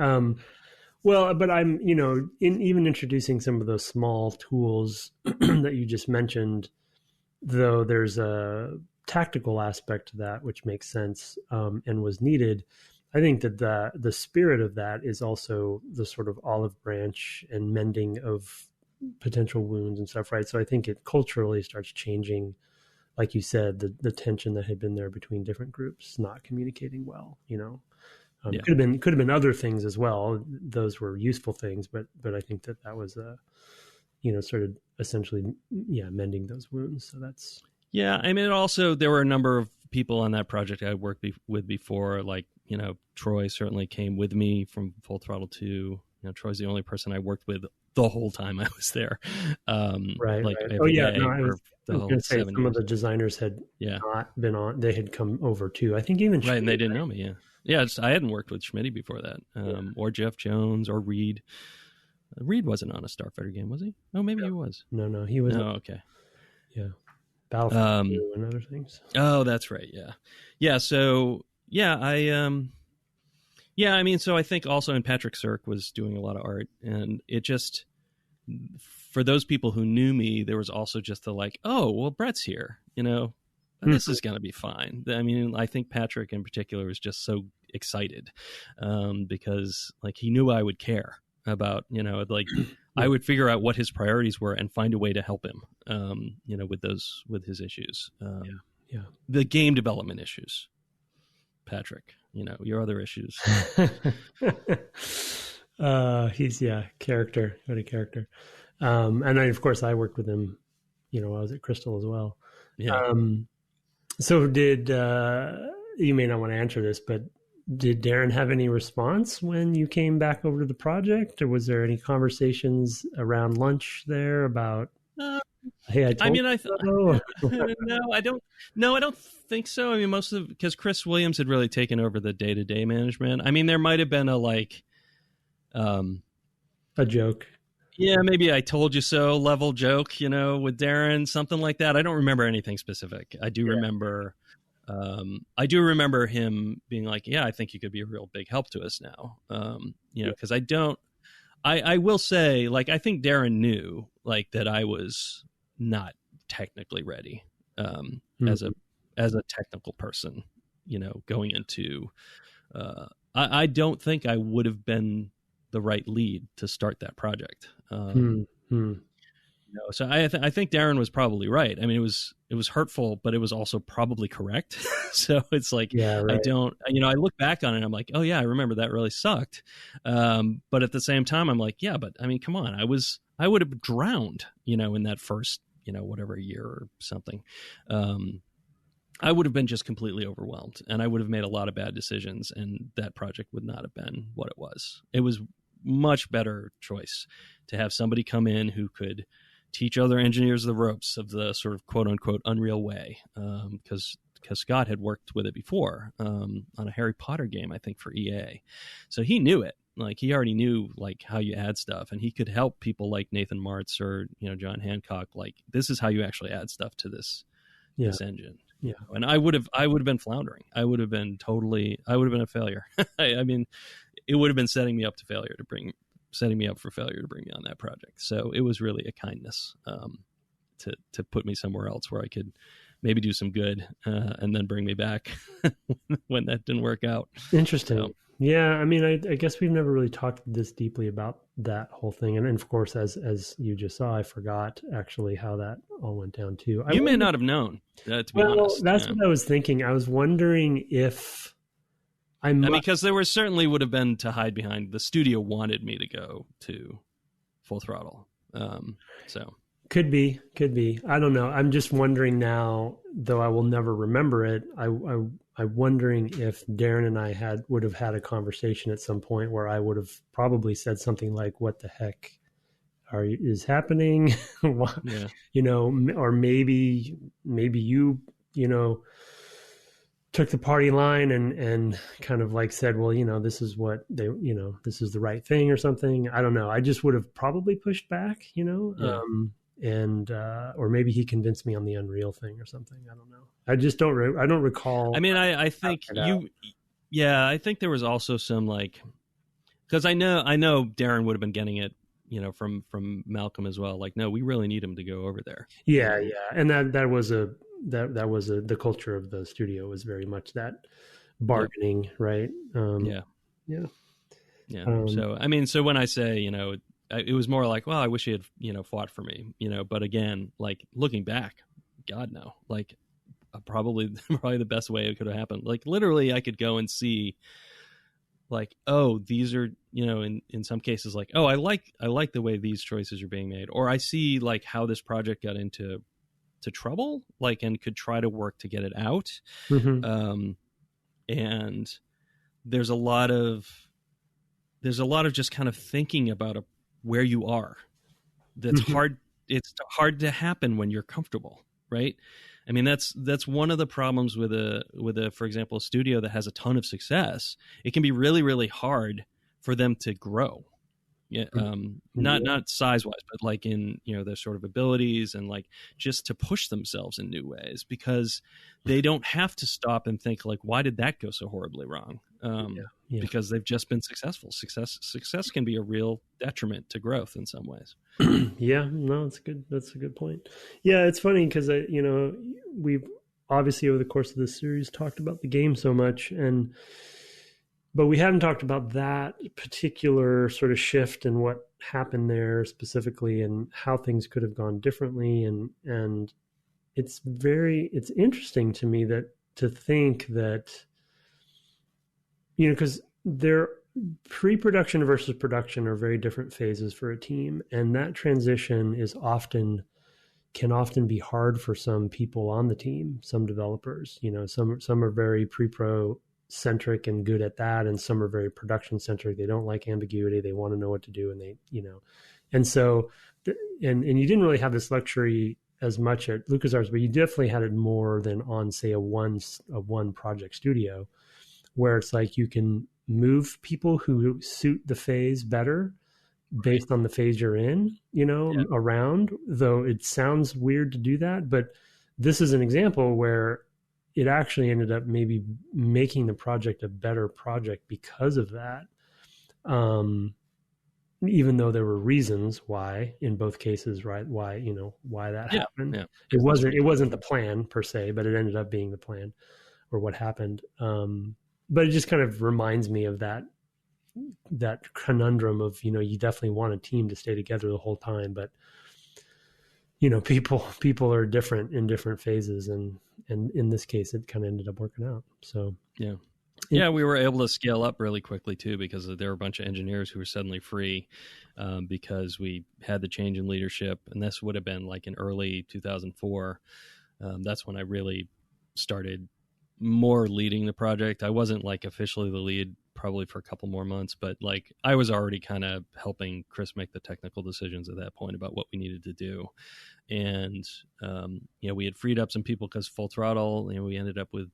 Well, but I'm, even introducing some of those small tools that you just mentioned, though there's a tactical aspect to that, which makes sense and was needed. I think that the spirit of that is also the sort of olive branch and mending of potential wounds and stuff, right? So I think it culturally starts changing, like you said, the tension that had been there between different groups not communicating well, Could have been other things as well. Those were useful things, but I think that was sort of essentially mending those wounds. So that's
also there were a number of people on that project I worked with before, like Troy certainly came with me from Full Throttle 2. Troy's the only person I worked with the whole time I was there.
Right.
I was going to say
some of the designers had not been on. They had come over too. I think even
right, and they didn't know me. Yeah. I hadn't worked with Schmitty before that, or Jeff Jones or Reed. Reed wasn't on a Starfighter game, was he? Oh, maybe he was.
No, he was.
Oh, okay.
Yeah, Battlefield 2 and other things.
Oh, that's right. Yeah. So so I think also in Patrick Cirque was doing a lot of art, and it just, for those people who knew me, there was also just the like, oh, well, Brett's here, this is going to be fine. I mean, I think Patrick in particular was just so excited because like he knew I would care about, I would figure out what his priorities were and find a way to help him, with his issues. The game development issues, Patrick, your other issues.
He's character. What a character. And of course I worked with him, I was at Crystal as well.
Yeah.
So did, you may not want to answer this, but did Daron have any response when you came back over to the project, or was there any conversations around lunch there about, hey, I told you so?
No, I don't think so. I mean, because Chris Williams had really taken over the day-to-day management. I mean, there might have been a
joke.
Yeah, maybe I told you so level joke, with Daron, something like that. I don't remember anything specific. I do remember him being like, yeah, I think you could be a real big help to us now. Because I will say, like, I think Daron knew like that I was not technically ready as a technical person, going into, I don't think I would have been the right lead to start that project. So I think Daron was probably right. I mean, it was hurtful, but it was also probably correct. So it's like, I don't, I look back on it and I'm like, oh yeah, I remember that really sucked. But at the same time, I'm like, yeah, but I mean, come on, I would have drowned, in that first, whatever year or something. I would have been just completely overwhelmed, and I would have made a lot of bad decisions, and that project would not have been what it was. It was much better choice to have somebody come in who could teach other engineers the ropes of the sort of quote unquote Unreal way. Because Scott had worked with it before on a Harry Potter game, I think for EA. So he knew it. Like he already knew like how you add stuff, and he could help people like Nathan Martz or John Hancock. Like this is how you actually add stuff to this engine.
Yeah.
And I would have been floundering. I would have been a failure. I mean, it would have been setting me up for failure to bring me on that project. So it was really a kindness to put me somewhere else where I could maybe do some good and then bring me back when that didn't work out.
Interesting.
So,
yeah, I mean, I guess we've never really talked this deeply about that whole thing. And of course, as you just saw, I forgot actually how that all went down too.
You may not have known, to be honest.
That's what I was thinking. I was wondering if
because there would have been to hide behind. The studio wanted me to go to Full Throttle. So
could be. I don't know. I'm just wondering now, though I will never remember it. I'm wondering if Daron and I would have had a conversation at some point where I would have probably said something like, "What the heck is happening?"
Yeah.
Or maybe you, took the party line and kind of like said, well, this is what this is the right thing or something. I don't know. I just would have probably pushed back,
Yeah.
Or maybe he convinced me on the Unreal thing or something. I don't know. I just don't. I don't recall.
I mean, I think I think there was also some because I know Daron would have been getting it, from Malcolm as well. Like, no, we really need him to go over there.
Yeah, and that was the culture of the studio was very much that bargaining, right?
Yeah. So I mean, so when I say, it was more like, well, I wish he had, fought for me, but again, like looking back, God, no, like probably the best way it could have happened. Like literally I could go and see like, oh, these are, in some cases like, oh, I like the way these choices are being made. Or I see like how this project got into trouble, like, and could try to work to get it out.
Mm-hmm.
And there's a lot of just kind of thinking about where you are. That's hard. It's hard to happen when you're comfortable, right? I mean, that's one of the problems with a, for example, a studio that has a ton of success. It can be really, really hard for them to grow. Yeah. Not size wise, but like in, their sort of abilities and like just to push themselves in new ways, because they don't have to stop and think like, why did that go so horribly wrong? Because they've just been successful. Success can be a real detriment to growth in some ways.
Yeah, no, it's good. That's a good point. Yeah, it's funny because we've obviously over the course of this series talked about the game so much, but we haven't talked about that particular sort of shift and what happened there specifically and how things could have gone differently. And it's interesting to me to think that, because they're pre-production versus production are very different phases for a team. And that transition can often be hard for some people on the team, some developers, some are very pre-pro centric and good at that. And some are very production centric. They don't like ambiguity. They want to know what to do. And and so, and you didn't really have this luxury as much at LucasArts, but you definitely had it more than on, say, a one project studio, where it's like you can move people who suit the phase better based on the phase you're in, around, though it sounds weird to do that. But this is an example where it actually ended up maybe making the project a better project because of that. Even though there were reasons why in both cases, right? Why that happened. Yeah. It wasn't the plan per se, but it ended up being the plan or what happened. But it just kind of reminds me of that conundrum of, you definitely want a team to stay together the whole time, but people are different in different phases. And in this case, it kind of ended up working out. So,
yeah, we were able to scale up really quickly too, because there were a bunch of engineers who were suddenly free because we had the change in leadership. And this would have been like in early 2004. That's when I really started more leading the project. I wasn't like officially the lead probably for a couple more months, but like I was already kind of helping Chris make the technical decisions at that point about what we needed to do. And, we had freed up some people because Full Throttle, we ended up with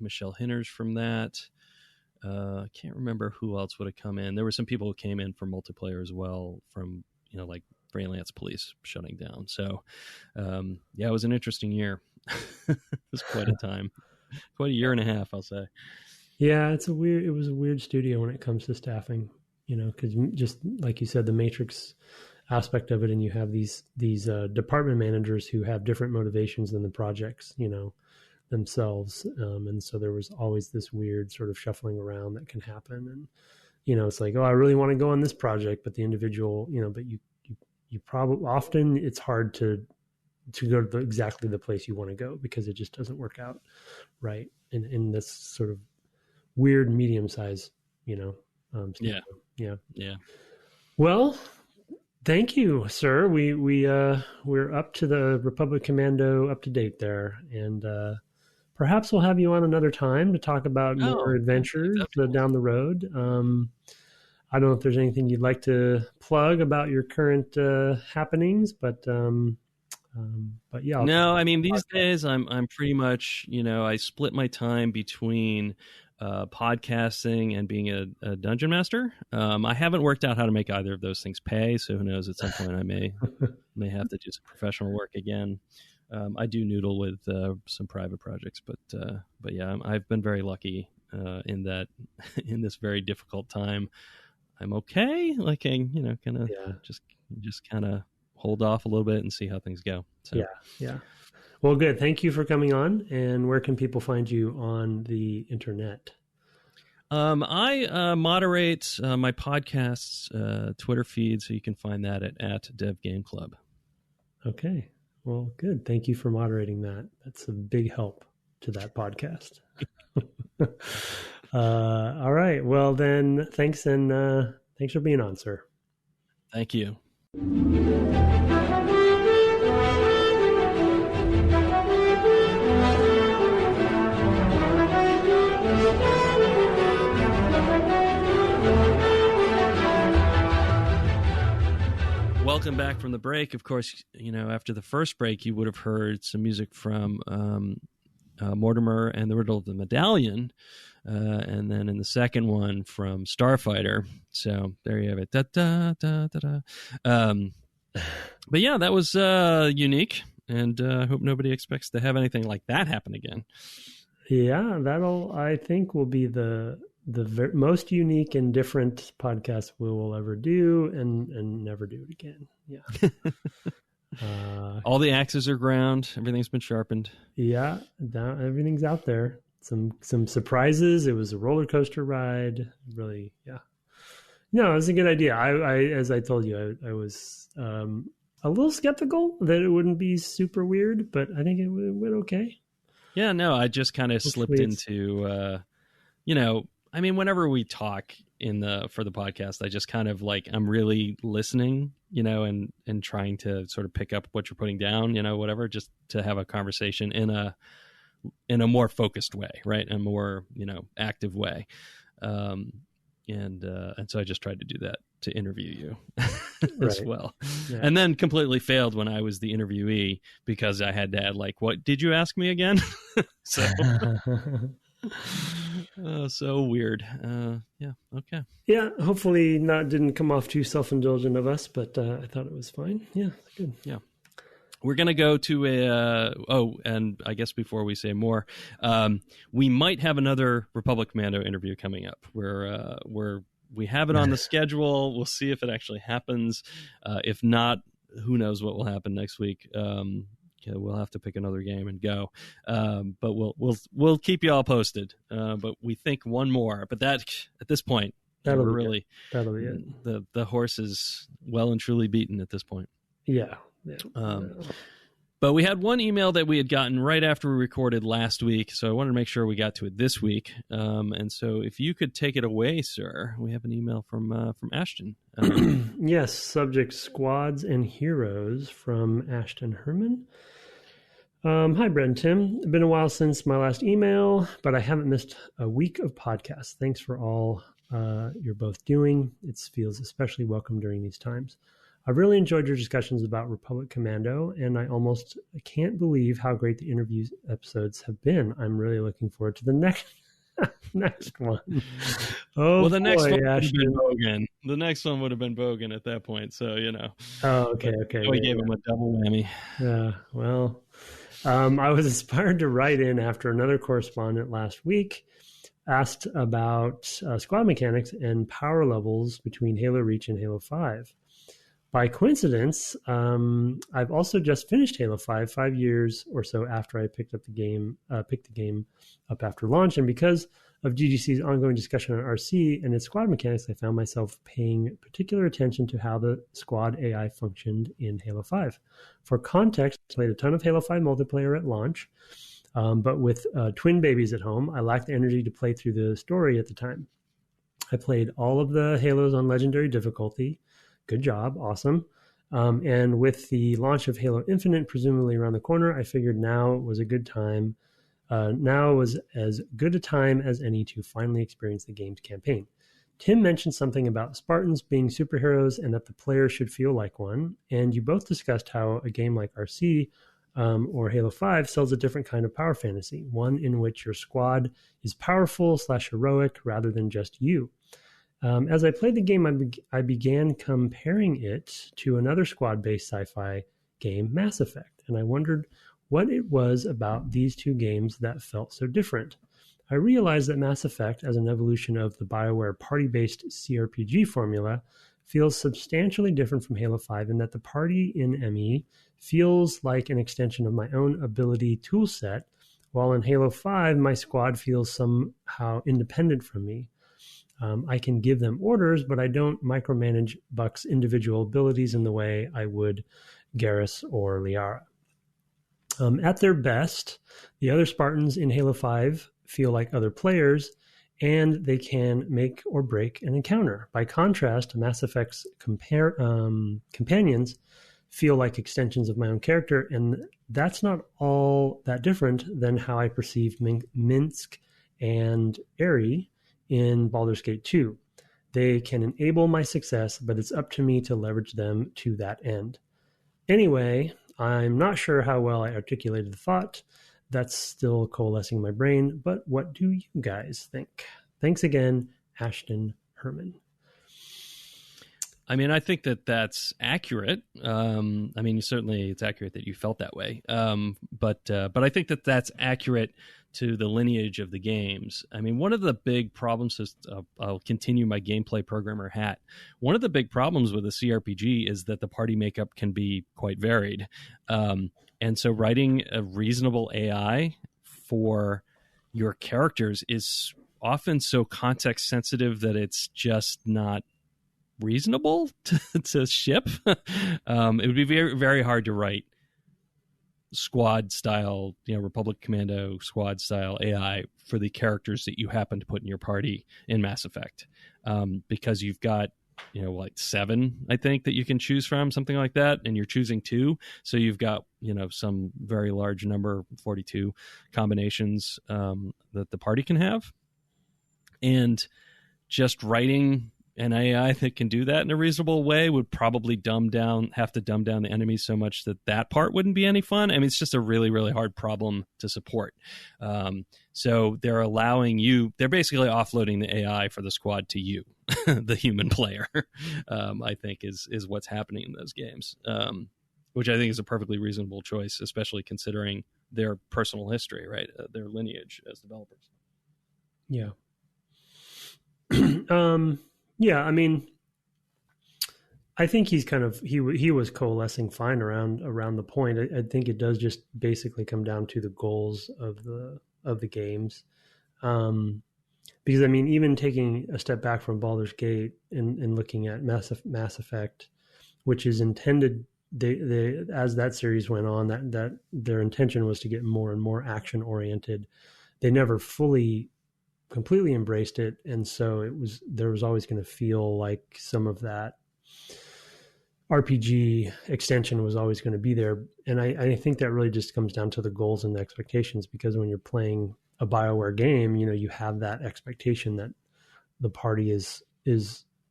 Michelle Hinners from that. I can't remember who else would have come in. There were some people who came in for multiplayer as well from, like freelance police shutting down. So, it was an interesting year. It was quite a time, quite a year and a half, I'll say.
Yeah, it was a weird studio when it comes to staffing, because just like you said, the matrix aspect of it, and you have these department managers who have different motivations than the projects, themselves. And so there was always this weird sort of shuffling around that can happen. And, it's like, oh, I really want to go on this project, but the individual, but you probably often it's hard to go to exactly the place you want to go because it just doesn't work out right in this sort of weird medium size, studio. Yeah. Well, thank you, sir. We're up to the Republic Commando up to date there, and perhaps we'll have you on another time to talk about more adventures down the road. I don't know if there's anything you'd like to plug about your current happenings, but yeah.
No, I mean, these days I'm pretty much, I split my time between podcasting and being a dungeon master. I haven't worked out how to make either of those things pay, so who knows, at some point I may have to do some professional work again. I do noodle with some private projects, but yeah, I've been very lucky in that in this very difficult time. I'm okay. Like, kind of just kind of hold off a little bit and see how things go. So.
Yeah. Well, good. Thank you for coming on. And where can people find you on the internet?
I moderate my podcast's Twitter feed, so you can find that at Dev Game Club.
Okay. Well, good. Thank you for moderating that. That's a big help to that podcast. All right. Well, then, thanks, and thanks for being on, sir.
Thank you. Welcome back from the break. Of course, after the first break, you would have heard some music from Mortimer and the Riddle of the Medallion, and then in the second one from Starfighter. So there you have it. Da, da, da, da, da. But yeah, that was unique, and I hope nobody expects to have anything like that happen again.
Yeah, I think will be the most unique and different podcast we will ever do, and never do it again. Yeah.
All the axes are ground. Everything's been sharpened.
Yeah, everything's out there. Some surprises. It was a roller coaster ride. Really, yeah. No, it was a good idea. I as I told you, I was a little skeptical that it wouldn't be super weird, but I think it went okay.
Yeah, no, I just kind of slipped into, I mean, whenever we talk for the podcast, I just kind of I'm really listening, and trying to sort of pick up what you're putting down, whatever, just to have a conversation in a more focused way, right? A more, active way. And so I just tried to do that to interview you as well. Yeah. And then completely failed when I was the interviewee because I had to add what did you ask me again? So weird. Yeah. Okay.
Yeah. Hopefully didn't come off too self-indulgent of us, but I thought it was fine. Yeah. Good.
Yeah. We're going to go to and I guess before we say more, we might have another Republic Commando interview coming up. We have it on the schedule. We'll see if it actually happens. If not, who knows what will happen next week. We'll have to pick another game and go. But we'll keep you all posted. But we think one more. But that at this point,
that'll be it.
The horse is well and truly beaten at this point.
Yeah.
But we had one email that we had gotten right after we recorded last week, so I wanted to make sure we got to it this week. And so if you could take it away, sir, we have an email from Ashton.
Yes, subject squads and heroes from Ashton Herman. Hi, Brad and Tim. It's been a while since my last email, but I haven't missed a week of podcasts. Thanks for all you're both doing. It feels especially welcome during these times. I've really enjoyed your discussions about Republic Commando, and I almost can't believe how great the interview episodes have been. I'm really looking forward to the next Next one. Oh,
well, the next
boy,
one would have
Ashton.
been Bogan. The next one would have been Bogan at that point. So,
Oh, okay.
We gave him a double whammy.
Well, I was inspired to write in after another correspondent last week asked about squad mechanics and power levels between Halo Reach and Halo 5. By coincidence, I've also just finished Halo 5 years or so after I picked the game up after launch. And because of DGC's ongoing discussion on RC and its squad mechanics, I found myself paying particular attention to how the squad AI functioned in Halo 5. For context, I played a ton of Halo 5 multiplayer at launch, but with twin babies at home, I lacked the energy to play through the story at the time. I played all of the Halos on Legendary difficulty. Good job. Awesome. And with the launch of Halo Infinite presumably around the corner, I figured now was a good time. Now was as good a time as any to finally experience the game's campaign. Tim mentioned something about Spartans being superheroes and that the player should feel like one. And you both discussed how a game like RC or Halo 5 sells a different kind of power fantasy, one in which your squad is powerful / heroic rather than just you. As I played the game, I began comparing it to another squad-based sci-fi game, Mass Effect, and I wondered what it was about these two games that felt so different. I realized that Mass Effect, as an evolution of the BioWare party-based CRPG formula, feels substantially different from Halo 5 in that the party in ME feels like an extension of my own ability toolset, while in Halo 5, my squad feels somehow independent from me. I can give them orders, but I don't micromanage Buck's individual abilities in the way I would Garrus or Liara. At their best, the other Spartans in Halo 5 feel like other players, and they can make or break an encounter. By contrast, Mass Effect's companions feel like extensions of my own character, and that's not all that different than how I perceived Minsk and Eri in Baldur's Gate 2. They can enable my success, but it's up to me to leverage them to that end. Anyway, I'm not sure how well I articulated the thought. That's still coalescing in my brain, but what do you guys think? Thanks again, Ashton Herman.
I mean, I think that that's accurate. Certainly it's accurate that you felt that way. But I think that that's accurate to the lineage of the games. I mean, one of the big problems is, I'll continue my gameplay programmer hat. One of the big problems with a CRPG is that the party makeup can be quite varied. And so writing a reasonable AI for your characters is often so context sensitive that it's just not reasonable to ship. It would be very, very hard to write squad style, Republic Commando squad style AI for the characters that you happen to put in your party in Mass Effect, because you've got like 7, I think, that you can choose from, something like that, and you're choosing 2, so you've got some very large number, 42 combinations that the party can have, and just writing an AI that can do that in a reasonable way would probably have to dumb down the enemies so much that part wouldn't be any fun. I mean, it's just a really, really hard problem to support. So they're basically offloading the AI for the squad to you, the human player, I think is what's happening in those games, which I think is a perfectly reasonable choice, especially considering their personal history, right? Their lineage as developers.
Yeah. Yeah, I mean, I think he's he was coalescing fine around the point. I think it does just basically come down to the goals of the games, because I mean, even taking a step back from Baldur's Gate and looking at Mass Effect, which is intended, they as that series went on, that their intention was to get more and more action oriented. They never completely embraced it, and so there was always going to feel like some of that RPG extension was always going to be there. And I think that really just comes down to the goals and the expectations, because when you're playing a BioWare game, you have that expectation that the party is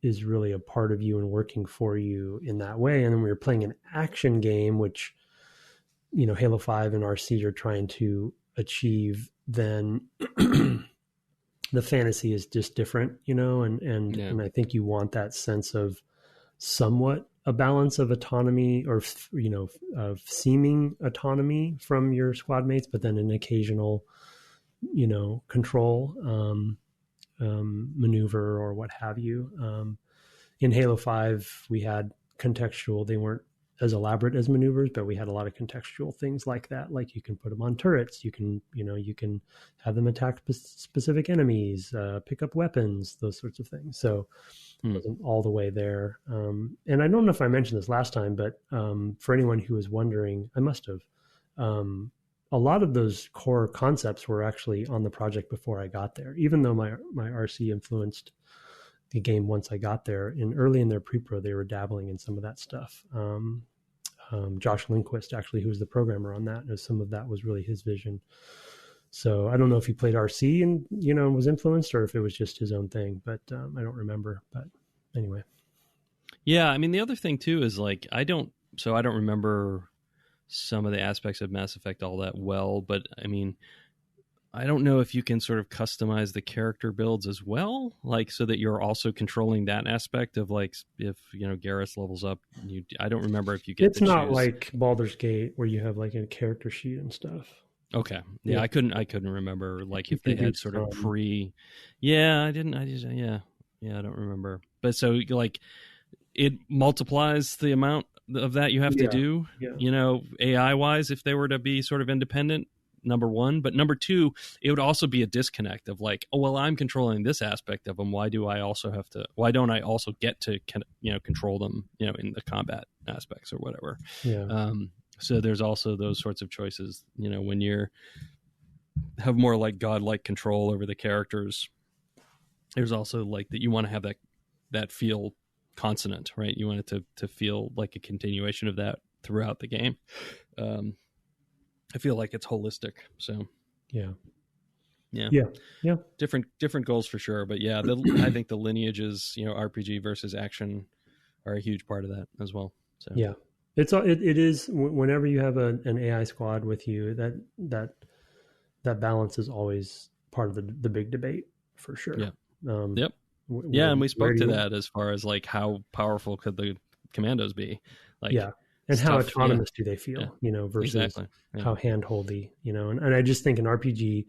really a part of you and working for you in that way. And then when you're playing an action game, which Halo 5 and RC are trying to achieve, then the fantasy is just different, and I think you want that sense of somewhat a balance of autonomy or, of seeming autonomy from your squad mates, but then an occasional, control, maneuver or what have you. In Halo 5, we had contextual, they weren't as elaborate as maneuvers, but we had a lot of contextual things like that. Like you can put them on turrets, you can have them attack specific enemies, pick up weapons, those sorts of things. So it wasn't all the way there. And I don't know if I mentioned this last time, but for anyone who was wondering, I must have, a lot of those core concepts were actually on the project before I got there, even though my RC influenced the game once I got there. Early in their pre-pro, they were dabbling in some of that stuff. Josh Lindquist, actually, who was the programmer on that, some of that was really his vision. So I don't know if he played RC and, was influenced, or if it was just his own thing, but I don't remember. But anyway.
Yeah, I mean, the other thing, too, is like, I don't remember some of the aspects of Mass Effect all that well, but I mean, I don't know if you can sort of customize the character builds as well, like so that you're also controlling that aspect of like if Garrus levels up. I don't remember if you get.
It's not like Baldur's Gate where you have like a character sheet and stuff.
Okay, yeah. I couldn't remember like if they had sort of Yeah, I didn't. Yeah, I don't remember. But so like it multiplies the amount of that you have to do. Yeah. AI wise, if they were to be sort of independent. Number one, but number two, it would also be a disconnect of like, oh well, I'm controlling this aspect of them. Why don't I also get to control them, in the combat aspects or whatever?
Yeah.
So there's also those sorts of choices, when you're have more like godlike control over the characters. There's also like that you want to have that feel consonant, right? You want it to feel like a continuation of that throughout the game. I feel like it's holistic. So
yeah.
Different goals for sure. But yeah, I think the lineages, RPG versus action are a huge part of that as well. So
yeah, it is whenever you have an AI squad with you, that balance is always part of the big debate for sure.
Yeah. Yep. And we spoke to that as far as like how powerful could the commandos be? Like
and how autonomous do they feel, versus how handholdy, and I just think an RPG,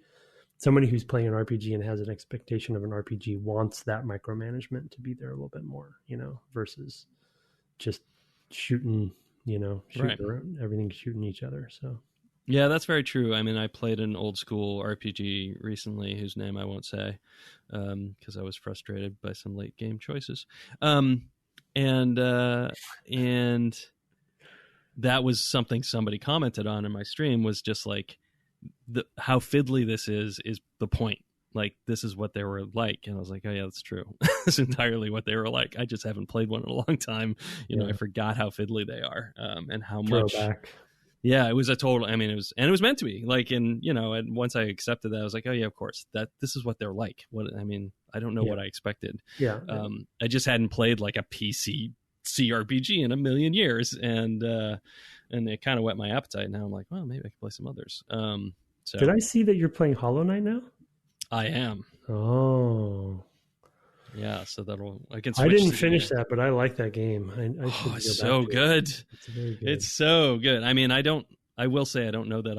somebody who's playing an RPG and has an expectation of an RPG wants that micromanagement to be there a little bit more, versus just shooting around, everything's shooting each other. So
yeah, that's very true. I mean, I played an old school RPG recently whose name I won't say because I was frustrated by some late game choices. And that was something somebody commented on in my stream, was just like how fiddly this is the point. Like, this is what they were like. And I was like, oh yeah, that's true. That's entirely what they were like. I just haven't played one in a long time. I forgot how fiddly they are, and how much. Yeah, it was a total, I mean, it was meant to be like, and once I accepted that, I was like, oh yeah, of course this is what they're like. I don't know what I expected.
Yeah.
I just hadn't played like a PC CRPG in a million years, and it kind of whet my appetite. Now I'm like, well, maybe I can play some others. So
did I see that you're playing Hollow Knight now?
I am.
Oh,
yeah. So I can.
I didn't finish that, but I like that game. I should
it's so good.
It's very good.
It's so good. I mean, I will say I don't know that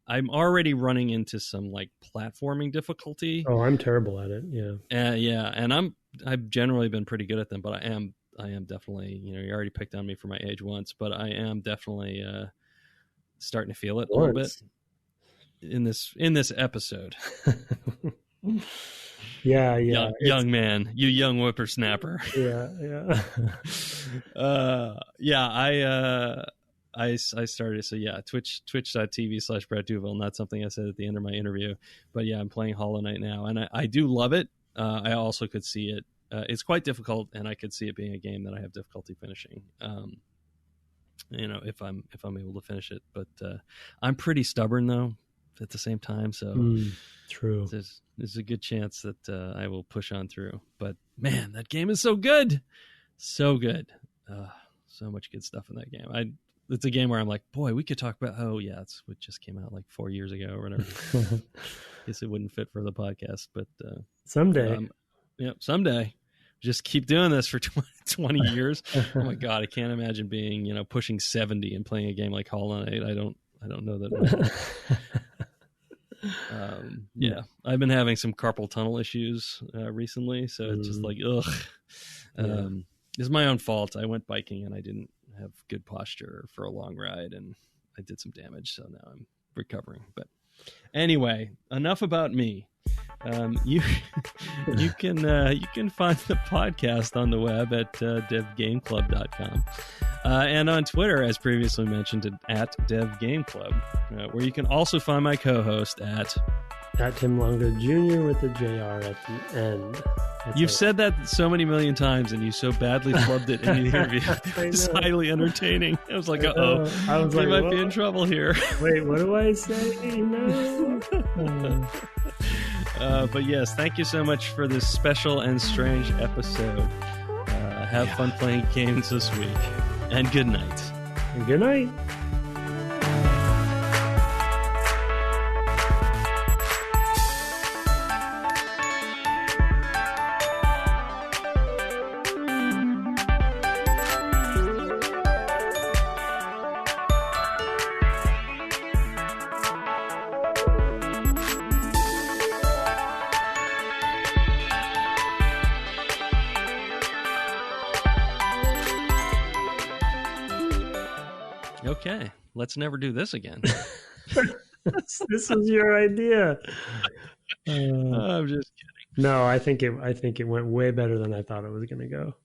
I'm already running into some like platforming difficulty.
Oh, I'm terrible at it. Yeah.
Yeah, and I've generally been pretty good at them, but I am definitely, you already picked on me for my age once, but I am definitely starting to feel it a little bit in this episode.
Yeah.
Young man, you young whippersnapper.
Yeah.
I started, so yeah, twitch.tv/Brad Duval, not something I said at the end of my interview, but yeah, I'm playing Hollow Knight now, and I do love it. I also could see it. It's quite difficult, and I could see it being a game that I have difficulty finishing. If I'm able to finish it, but I'm pretty stubborn though at the same time. So
true.
There's a good chance that I will push on through. But man, that game is so good, so good. So much good stuff in that game. it's a game where I'm like, boy, we could talk about. Oh yeah, it's what just came out like 4 years ago or whatever. Guess it wouldn't fit for the podcast, but
someday.
Someday. Just keep doing this for 20 years. Oh my god, I can't imagine being pushing 70 and playing a game like Hollow Knight. I don't know that. Yeah, I've been having some carpal tunnel issues recently, so it's just like ugh. It's my own fault. I went biking and I didn't have good posture for a long ride, and I did some damage. So now I'm recovering. But anyway, enough about me. You can find the podcast on the web at devgameclub.com and on Twitter, as previously mentioned, at devgameclub, where you can also find my co-host at
Tim Longo Jr. with the JR at the end.
You've said that so many million times, and you so badly flubbed it in the interview. It's highly entertaining. I was like, uh-oh, I was like, might be in trouble here.
Wait, what do I say? No.
But yes, thank you so much for this special and strange episode. Have fun playing games this week. And good night.
And good night.
Okay, let's never do this again.
This was your idea.
I'm just kidding.
No, I think it went way better than I thought it was going to go.